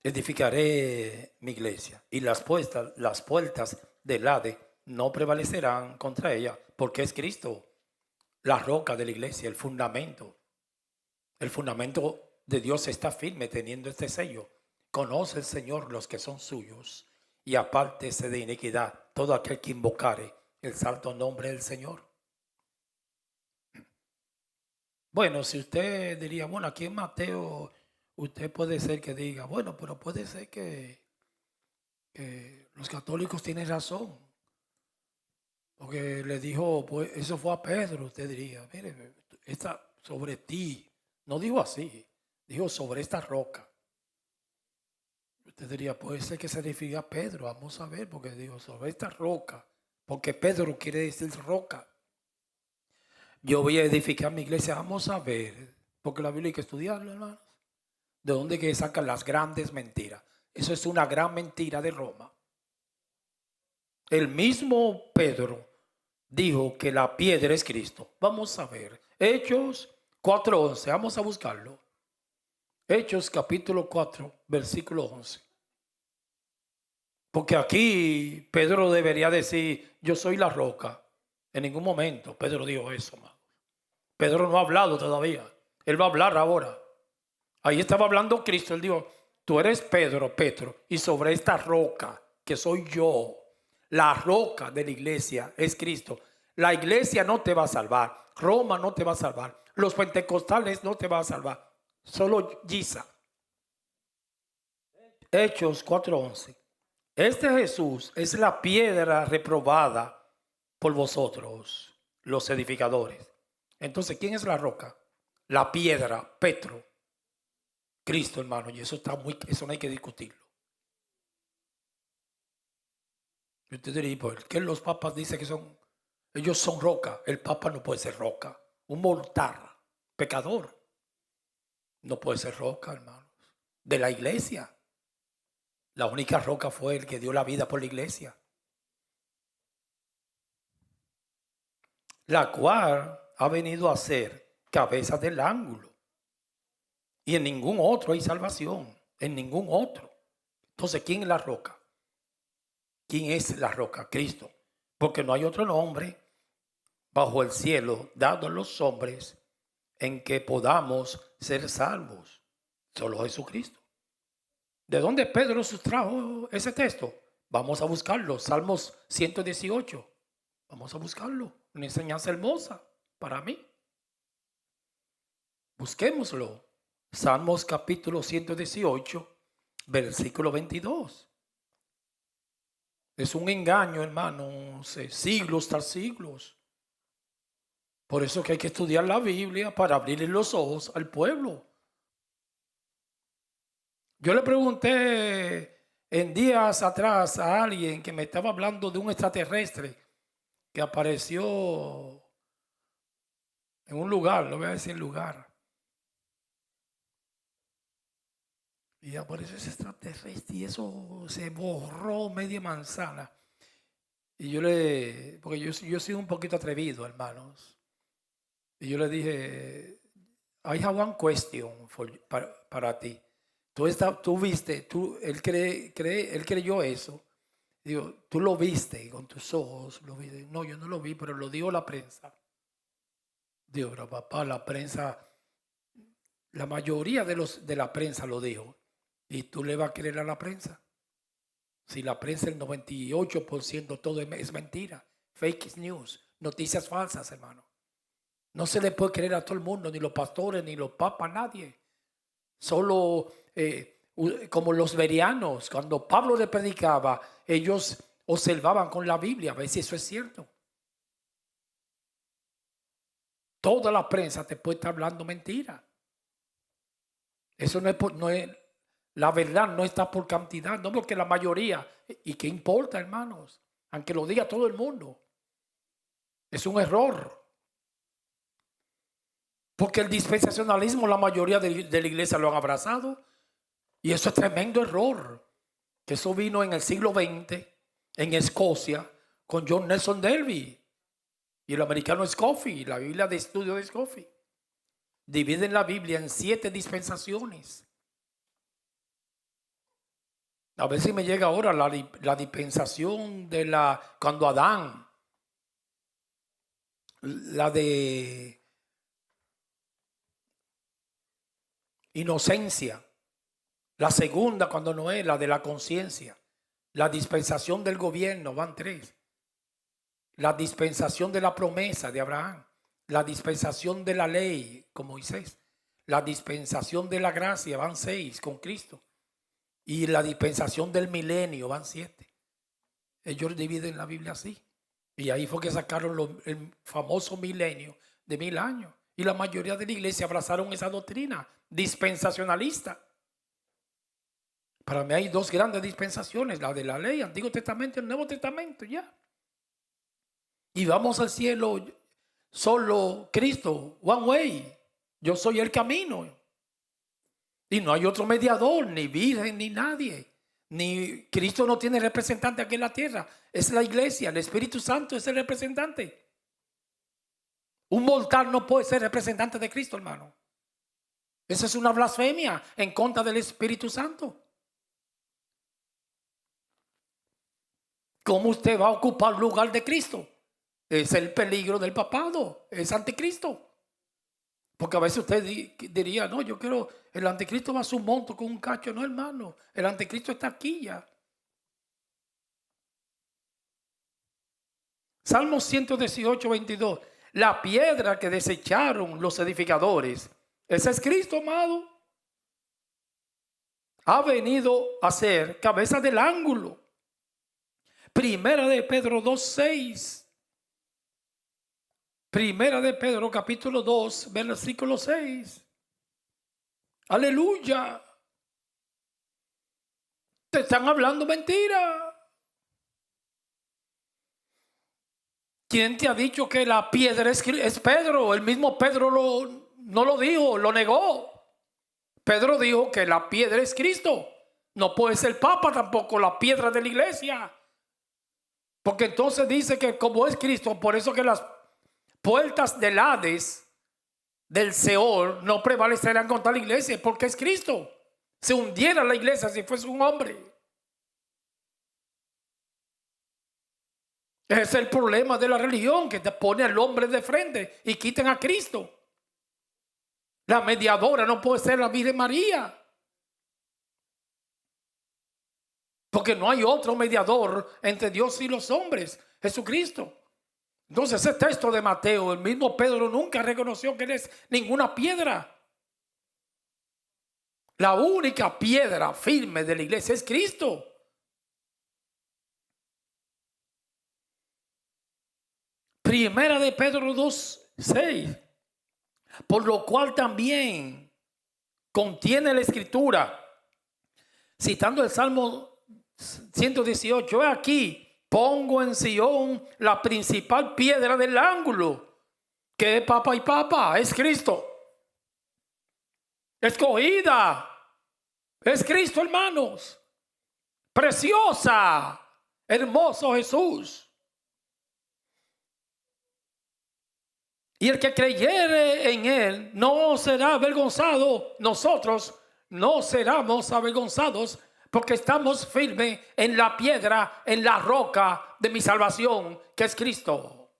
edificaré mi iglesia y las puertas del Hades no prevalecerán contra ella, porque es Cristo la roca de la iglesia, el fundamento. El fundamento de Dios está firme teniendo este sello. Conoce el Señor los que son suyos y apártese de iniquidad todo aquel que invocare el santo nombre del Señor. Bueno, si usted diría, bueno, aquí en Mateo, usted puede ser que diga, bueno, pero puede ser que los católicos tienen razón. Porque le dijo, pues eso fue a Pedro, usted diría, mire, está sobre ti. No dijo así, dijo sobre esta roca. Usted diría, puede ser que se refiere a Pedro, vamos a ver, porque dijo sobre esta roca, porque Pedro quiere decir roca. Yo voy a edificar mi iglesia, vamos a ver, porque la Biblia hay que estudiarla, hermanos. ¿De dónde que sacan las grandes mentiras? Eso es una gran mentira de Roma. El mismo Pedro dijo que la piedra es Cristo. Vamos a ver. Hechos 4:11. Vamos a buscarlo. Hechos capítulo 4, versículo 11. Porque aquí Pedro debería decir, yo soy la roca. En ningún momento Pedro dijo eso, hermano. Pedro no ha hablado todavía. Él va a hablar ahora. Ahí estaba hablando Cristo. Él dijo, tú eres Pedro, y sobre esta roca que soy yo, la roca de la iglesia es Cristo. La iglesia no te va a salvar. Roma no te va a salvar. Los pentecostales no te van a salvar. Solo Giza. Hechos 4:11. Este Jesús es la piedra reprobada por vosotros, los edificadores. Entonces, ¿quién es la roca? La piedra, Petro. Cristo, hermano, y eso eso no hay que discutirlo. Y usted diría, ¿por qué los papas dicen que ellos son roca? El papa no puede ser roca. Un mortal, pecador, no puede ser roca, hermanos. De la iglesia. La única roca fue el que dio la vida por la iglesia. La cual ha venido a ser cabeza del ángulo. Y en ningún otro hay salvación. En ningún otro. Entonces, ¿quién es la roca? ¿Quién es la roca? Cristo. Porque no hay otro nombre bajo el cielo dado a los hombres en que podamos ser salvos. Solo Jesucristo. ¿De dónde Pedro sustrajo ese texto? Vamos a buscarlo. Salmos 118. Vamos a buscarlo. Una enseñanza hermosa para mí. Busquémoslo. Salmos capítulo 118, versículo 22. Es un engaño, hermano, siglos tras siglos. Por eso que hay que estudiar la Biblia para abrirle los ojos al pueblo. Yo le pregunté en días atrás a alguien que me estaba hablando de un extraterrestre que apareció en un lugar, no voy a decir lugar. Y apareció ese extraterrestre y eso se borró media manzana. Y porque yo soy un poquito atrevido, hermanos. Y yo le dije, I have one question para ti. Tú viste, él creyó eso. Digo, tú lo viste con tus ojos. Lo viste. No, yo no lo vi, pero lo dijo la prensa. Digo, pero papá, la prensa, la mayoría de la prensa lo dijo. ¿Y tú le vas a creer a la prensa? Si la prensa, el 98% todo es mentira. Fake news, noticias falsas, hermano. No se le puede creer a todo el mundo, ni los pastores, ni los papas, nadie. Solo como los bereanos, cuando Pablo le predicaba, ellos observaban con la Biblia a ver si eso es cierto. Toda la prensa te puede estar hablando mentira. Eso no es, la verdad no está por cantidad, no porque la mayoría. ¿Y qué importa, hermanos? Aunque lo diga todo el mundo. Es un error. Porque el dispensacionalismo la mayoría de la iglesia lo han abrazado. Y eso es tremendo error. Que eso vino en el siglo XX, en Escocia, con John Nelson Darby y el americano Scofield, la Biblia de estudio de Scofield. Dividen la Biblia en 7 dispensaciones. A ver si me llega ahora la dispensación de cuando Adán, la de inocencia, la segunda cuando Noé, la de la conciencia, la dispensación del gobierno, van 3, la dispensación de la promesa de Abraham, la dispensación de la ley con Moisés, la dispensación de la gracia, van 6 con Cristo. Y la dispensación del milenio, van 7. Ellos dividen la Biblia así. Y ahí fue que sacaron el famoso milenio de 1000 años. Y la mayoría de la iglesia abrazaron esa doctrina dispensacionalista. Para mí hay 2 grandes dispensaciones, la de la ley, Antiguo Testamento y el Nuevo Testamento, ya. Y vamos al cielo solo Cristo, one way. Yo soy el camino. Y no hay otro mediador, ni virgen, ni nadie. Ni Cristo no tiene representante aquí en la tierra. Es la iglesia, el Espíritu Santo es el representante. Un mortal no puede ser representante de Cristo, hermano. Esa es una blasfemia en contra del Espíritu Santo. ¿Cómo usted va a ocupar el lugar de Cristo? Es el peligro del papado, es anticristo. Porque a veces usted diría, no, yo quiero, el anticristo va a su monto con un cacho. No, hermano, el anticristo está aquí ya. Salmo 118, 22. La piedra que desecharon los edificadores, ese es Cristo, amado. Ha venido a ser cabeza del ángulo. Primera de Pedro 2:6. Primera de Pedro capítulo 2, versículo 6. Aleluya. Te están hablando mentira. ¿Quién te ha dicho que la piedra es Pedro? El mismo Pedro no lo dijo, lo negó. Pedro dijo que la piedra es Cristo. No puede ser Papa tampoco, la piedra de la iglesia. Porque entonces dice que como es Cristo, por eso que las puertas del Hades, del Seol, no prevalecerán contra la iglesia, porque es Cristo. Se hundiera la iglesia si fuese un hombre. Ese es el problema de la religión, que te pone al hombre de frente y quitan a Cristo. La mediadora no puede ser la Virgen María, porque no hay otro mediador entre Dios y los hombres, Jesucristo. Entonces ese texto de Mateo, el mismo Pedro nunca reconoció que él es ninguna piedra. La única piedra firme de la iglesia es Cristo. Primera de Pedro 2:6. Por lo cual también contiene la escritura: citando el Salmo 118, he aquí, pongo en Sión la principal piedra del ángulo, que es papa y papa, es Cristo. Escogida, es Cristo, hermanos. Preciosa, hermoso Jesús. Y el que creyere en él no será avergonzado. Nosotros no seremos avergonzados porque estamos firmes en la piedra, en la roca de mi salvación, que es Cristo.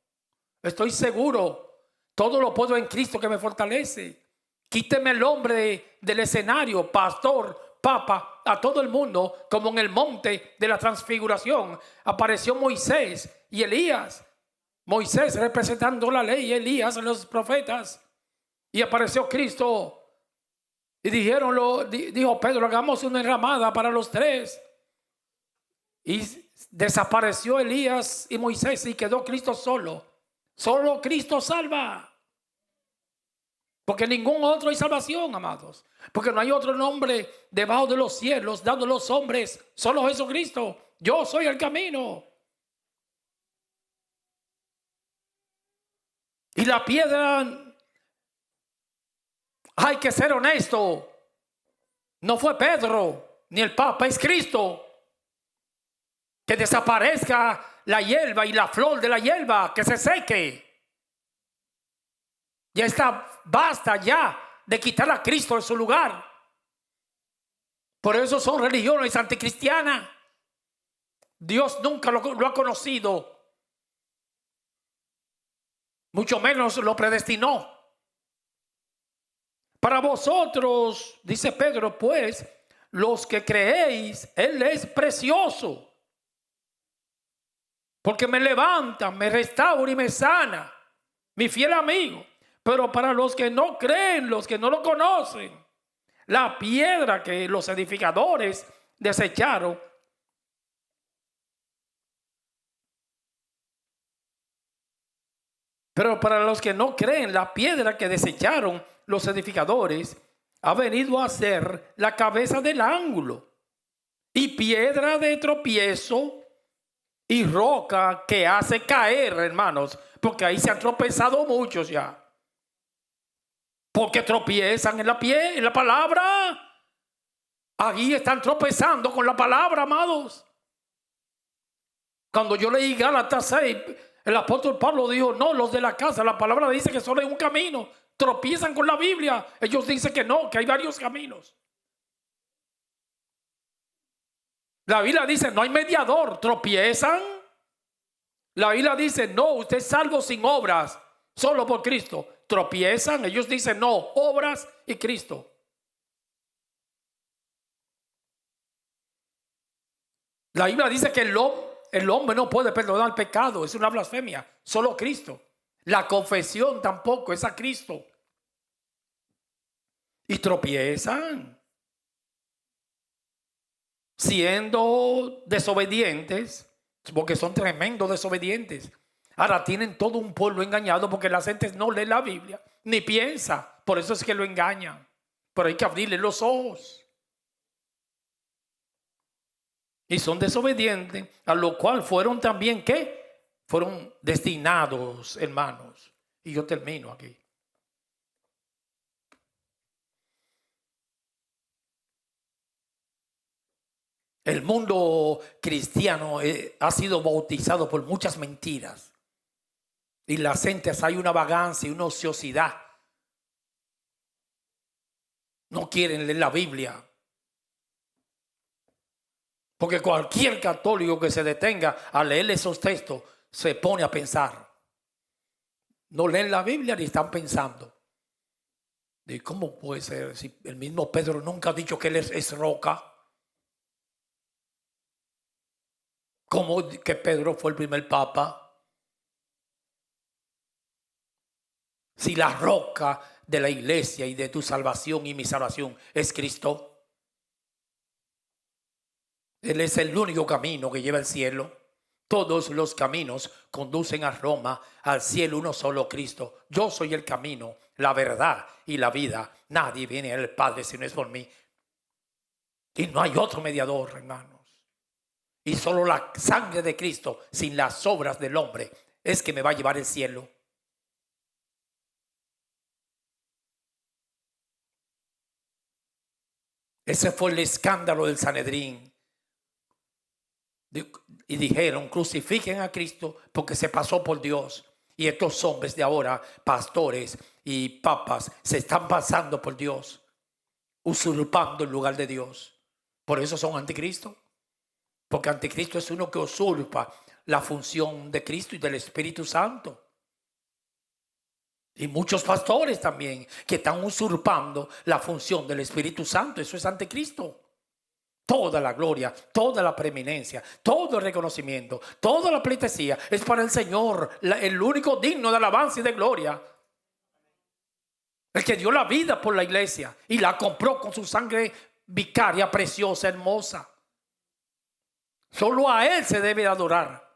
Estoy seguro, todo lo puedo en Cristo que me fortalece. Quíteme el hombre del escenario, pastor, papa, a todo el mundo, como en el monte de la transfiguración apareció Moisés y Elías. Moisés representando la ley, Elías los profetas, y apareció Cristo. Y dijo Pedro, hagamos una enramada para los tres. Y desapareció Elías y Moisés y quedó Cristo solo. Solo Cristo salva. Porque ningún otro hay salvación, amados. Porque no hay otro nombre debajo de los cielos dado a los hombres, solo Jesucristo. Yo soy el camino. Y la piedra, hay que ser honesto, no fue Pedro ni el Papa, es Cristo. Que desaparezca la hierba y la flor de la hierba, que se seque. Ya está, basta ya de quitar a Cristo de su lugar. Por eso son religiones anticristianas. Dios nunca lo ha conocido. Mucho menos lo predestinó. Para vosotros, dice Pedro, pues, los que creéis, Él es precioso. Porque me levanta, me restaura y me sana, mi fiel amigo. Pero para los que no creen, los que no lo conocen, la piedra que los edificadores desecharon, pero para los que no creen, la piedra que desecharon los edificadores ha venido a ser la cabeza del ángulo y piedra de tropiezo y roca que hace caer, hermanos, porque ahí se han tropezado muchos ya. Porque tropiezan en la palabra. Ahí están tropezando con la palabra, amados. Cuando yo leí Gálatas 6, el apóstol Pablo dijo, no, los de la casa, la palabra dice que solo hay un camino. Tropiezan con la Biblia. Ellos dicen que no, que hay varios caminos. La Biblia dice, no hay mediador. Tropiezan. La Biblia dice, no, usted es salvo sin obras, solo por Cristo. Tropiezan. Ellos dicen, no, obras y Cristo. La Biblia dice que el hombre no puede perdonar el pecado. Es una blasfemia. Solo Cristo. La confesión tampoco es a Cristo. Y tropiezan. Siendo desobedientes. Porque son tremendos desobedientes. Ahora tienen todo un pueblo engañado porque la gente no lee la Biblia. Ni piensa. Por eso es que lo engañan. Pero hay que abrirle los ojos. Y son desobedientes, a lo cual fueron también, ¿qué? Fueron destinados, hermanos. Y yo termino aquí. El mundo cristiano ha sido bautizado por muchas mentiras. Y las gentes hay una vagancia y una ociosidad. No quieren leer la Biblia. Porque cualquier católico que se detenga a leer esos textos se pone a pensar. No leen la Biblia ni están pensando. ¿Y cómo puede ser si el mismo Pedro nunca ha dicho que él es roca? ¿Cómo que Pedro fue el primer papa? Si la roca de la iglesia y de tu salvación y mi salvación es Cristo. Él es el único camino que lleva al cielo. Todos los caminos conducen a Roma, al cielo, uno solo Cristo. Yo soy el camino, la verdad y la vida. Nadie viene al Padre si no es por mí. Y no hay otro mediador, hermanos. Y solo la sangre de Cristo, sin las obras del hombre, es que me va a llevar al cielo. Ese fue el escándalo del Sanedrín. Y dijeron, crucifiquen a Cristo porque se pasó por Dios. Y estos hombres de ahora, pastores y papas, se están pasando por Dios, usurpando el lugar de Dios. Por eso son anticristo. Porque anticristo es uno que usurpa la función de Cristo y del Espíritu Santo. Y muchos pastores también que están usurpando la función del Espíritu Santo. Eso es anticristo. Toda la gloria, toda la preeminencia, todo el reconocimiento, toda la pleitesía es para el Señor, el único digno de alabanza y de gloria. El que dio la vida por la iglesia y la compró con su sangre vicaria, preciosa, hermosa. Solo a Él se debe adorar.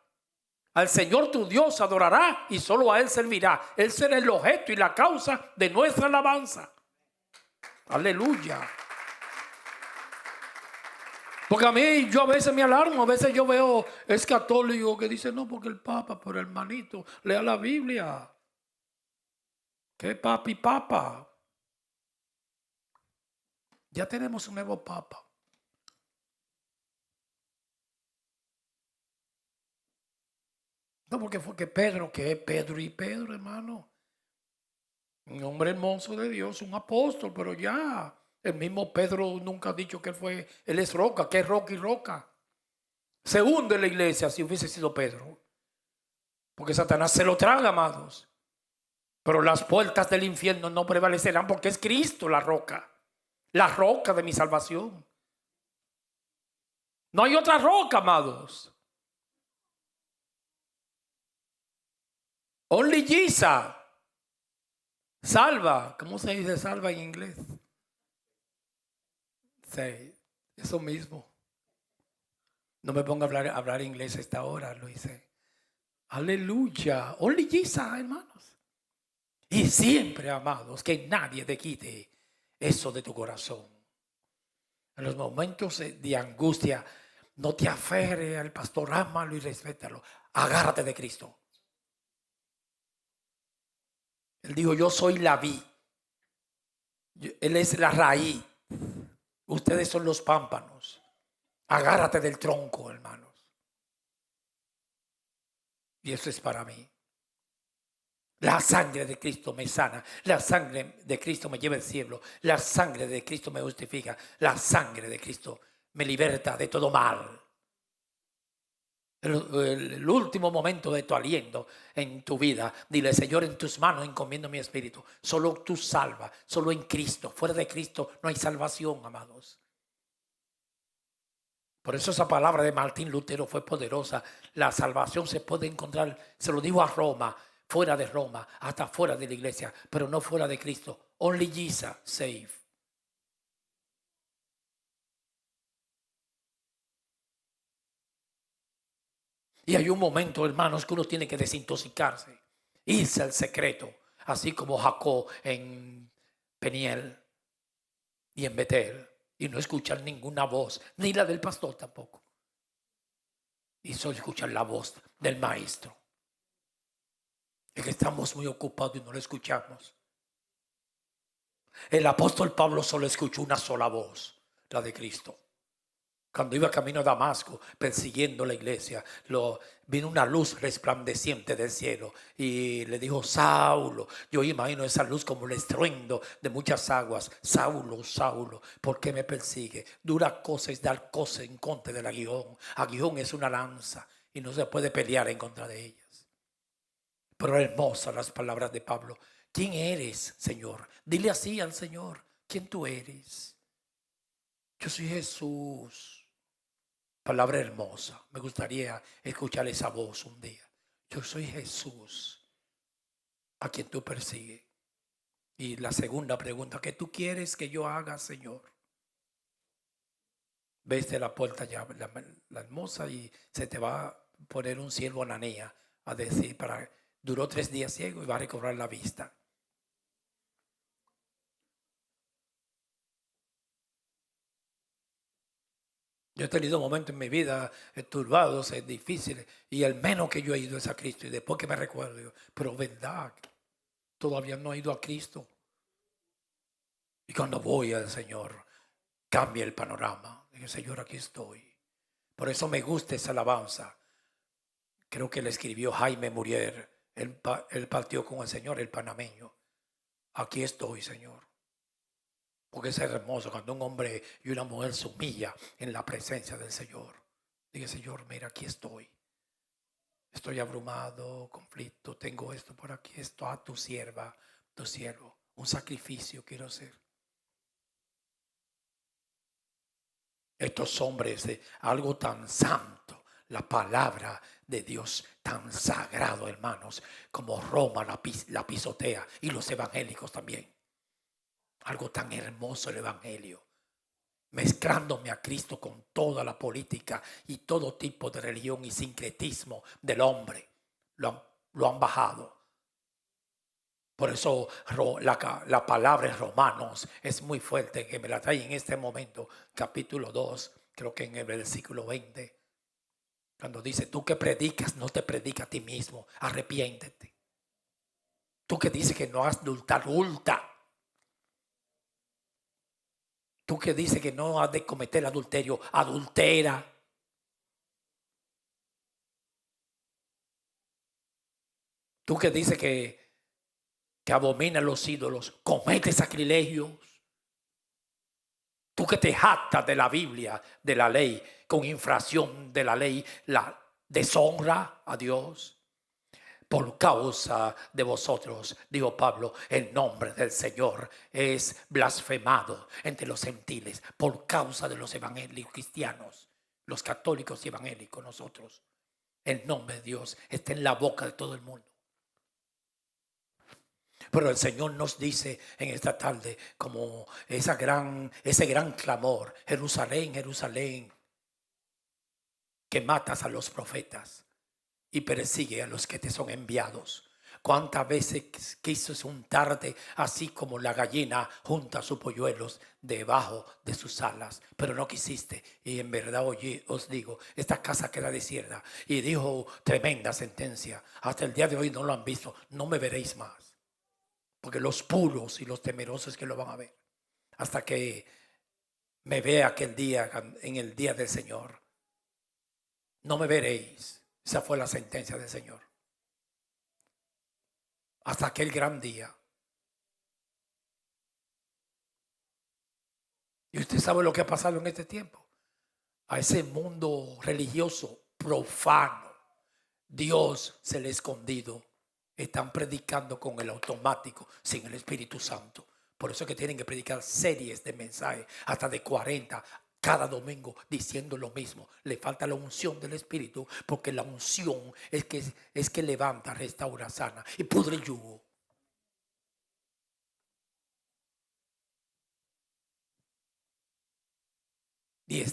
Al Señor tu Dios adorará y solo a Él servirá. Él será el objeto y la causa de nuestra alabanza. Aleluya. Porque a mí, yo a veces me alarmo, a veces yo veo es católico que dice, no, porque el Papa, pero hermanito, lea la Biblia. ¿Qué papi papa? Ya tenemos un nuevo Papa. No, porque fue que Pedro, que es Pedro y Pedro, hermano. Un hombre hermoso de Dios, un apóstol, pero ya. El mismo Pedro nunca ha dicho que él es roca, que es roca y roca. Se hunde la iglesia si hubiese sido Pedro. Porque Satanás se lo traga, amados. Pero las puertas del infierno no prevalecerán porque es Cristo la roca de mi salvación. No hay otra roca, amados. Only Jesus. Salva. ¿Cómo se dice salva en inglés? Sí, eso mismo. No me ponga a hablar inglés a esta hora, lo hice. Aleluya. Only Jesus, hermanos. Y siempre, amados, que nadie te quite eso de tu corazón. En los momentos de angustia, no te aferres al pastor, ámalo y respétalo. Agárrate de Cristo. Él dijo, yo soy la vid. Él es la raíz. Ustedes son los pámpanos. Agárrate del tronco, hermanos. Y eso es para mí. La sangre de Cristo me sana. La sangre de Cristo me lleva al cielo. La sangre de Cristo me justifica. La sangre de Cristo me liberta de todo mal. El último momento de tu aliento en tu vida, dile, Señor, en tus manos encomiendo mi espíritu. Solo tú salvas, solo en Cristo. Fuera de Cristo no hay salvación, amados. Por eso esa palabra de Martín Lutero fue poderosa. La salvación se puede encontrar, se lo digo a Roma, fuera de Roma, hasta fuera de la iglesia, pero no fuera de Cristo. Only Jesus save. Y hay un momento, hermanos, que uno tiene que desintoxicarse, irse al secreto, así como Jacob en Peniel y en Betel, y no escuchar ninguna voz, ni la del pastor tampoco, y solo escuchar la voz del maestro. Es que estamos muy ocupados y no lo escuchamos. El apóstol Pablo solo escuchó una sola voz, la de Cristo. Cuando iba camino a Damasco persiguiendo la iglesia, vino una luz resplandeciente del cielo y le dijo, Saulo. Yo imagino esa luz como el estruendo de muchas aguas. Saulo, Saulo, ¿por qué me persigue? Dura cosa es dar cosa en contra del aguijón. Aguijón es una lanza y no se puede pelear en contra de ellas. Pero hermosas las palabras de Pablo. ¿Quién eres, Señor? Dile así al Señor. ¿Quién tú eres? Yo soy Jesús. Palabra hermosa. Me gustaría escuchar esa voz un día. Yo soy Jesús, a quien tú persigues. Y la segunda pregunta, ¿qué tú quieres que yo haga, Señor? Ves de la puerta ya la hermosa y se te va a poner un siervo ananía a decir, duró 3 días ciego y va a recobrar la vista. Yo he tenido momentos en mi vida turbados, difíciles, y el menos que yo he ido es a Cristo. Y después que me recuerdo, digo, pero verdad, todavía no he ido a Cristo. Y cuando voy al Señor, cambia el panorama. Digo, Señor, aquí estoy. Por eso me gusta esa alabanza. Creo que le escribió Jaime Murier. Él partió con el Señor, el panameño. Aquí estoy, Señor. Porque es hermoso cuando un hombre y una mujer se humilla en la presencia del Señor. Dice, Señor, mira, aquí estoy. Estoy abrumado, conflicto, tengo esto por aquí, esto a tu sierva, tu siervo. Un sacrificio quiero hacer. Estos hombres de algo tan santo, la palabra de Dios tan sagrado, hermanos, como Roma la pisotea y los evangélicos también. Algo tan hermoso el evangelio. Mezclándome a Cristo con toda la política y todo tipo de religión y sincretismo del hombre. Lo han bajado. Por eso la palabra en Romanos es muy fuerte, que me la trae en este momento, capítulo 2, creo que en el versículo 20, cuando dice, tú que predicas, no te predicas a ti mismo, arrepiéntete. Tú que dices que no has adulta. Tú que dices que no has de cometer adulterio, adultera. Tú que dices que abominas los ídolos, comete sacrilegios. Tú que te jactas de la Biblia, de la ley, con infracción de la ley, la deshonra a Dios. Por causa de vosotros, dijo Pablo, el nombre del Señor es blasfemado entre los gentiles por causa de los evangélicos cristianos, los católicos y evangélicos nosotros. El nombre de Dios está en la boca de todo el mundo. Pero el Señor nos dice en esta tarde como ese gran clamor, Jerusalén, Jerusalén, que matas a los profetas y persigue a los que te son enviados. ¿Cuántas veces quiso untarte así como la gallina junta sus polluelos debajo de sus alas? Pero no quisiste. Y en verdad, oye, os digo, esta casa queda desierta. Y dijo tremenda sentencia. Hasta el día de hoy no lo han visto. No me veréis más. Porque los puros y los temerosos que lo van a ver. Hasta que me vea aquel día, en el día del Señor. No me veréis. Esa fue la sentencia del Señor. Hasta aquel gran día. Y usted sabe lo que ha pasado en este tiempo. A ese mundo religioso profano, Dios se le ha escondido. Están predicando con el automático, sin el Espíritu Santo. Por eso es que tienen que predicar series de mensajes, hasta de 40 cada domingo, diciendo lo mismo. Le falta la unción del Espíritu, porque la unción es que levanta, restaura, sana y pudre el yugo. Y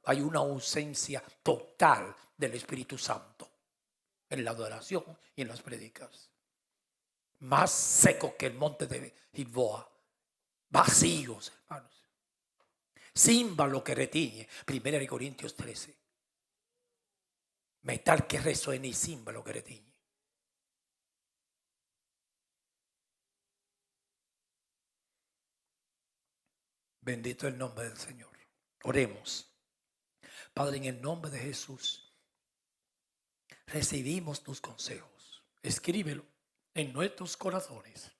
hay una ausencia total del Espíritu Santo en la adoración y en las prédicas. Más seco que el monte de Gilboa. Vacíos, hermanos. Címbalo que retiñe. 1 Corintios 13. Metal que resuene y címbalo que retiñe. Bendito el nombre del Señor. Oremos. Padre, en el nombre de Jesús, recibimos tus consejos. Escríbelo en nuestros corazones.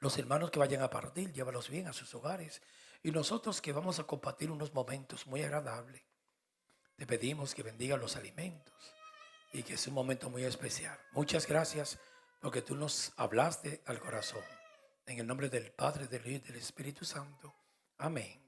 Los hermanos que vayan a partir, llévalos bien a sus hogares. Y nosotros que vamos a compartir unos momentos muy agradables, te pedimos que bendiga los alimentos y que es un momento muy especial. Muchas gracias porque tú nos hablaste al corazón. En el nombre del Padre, del Hijo y del Espíritu Santo. Amén.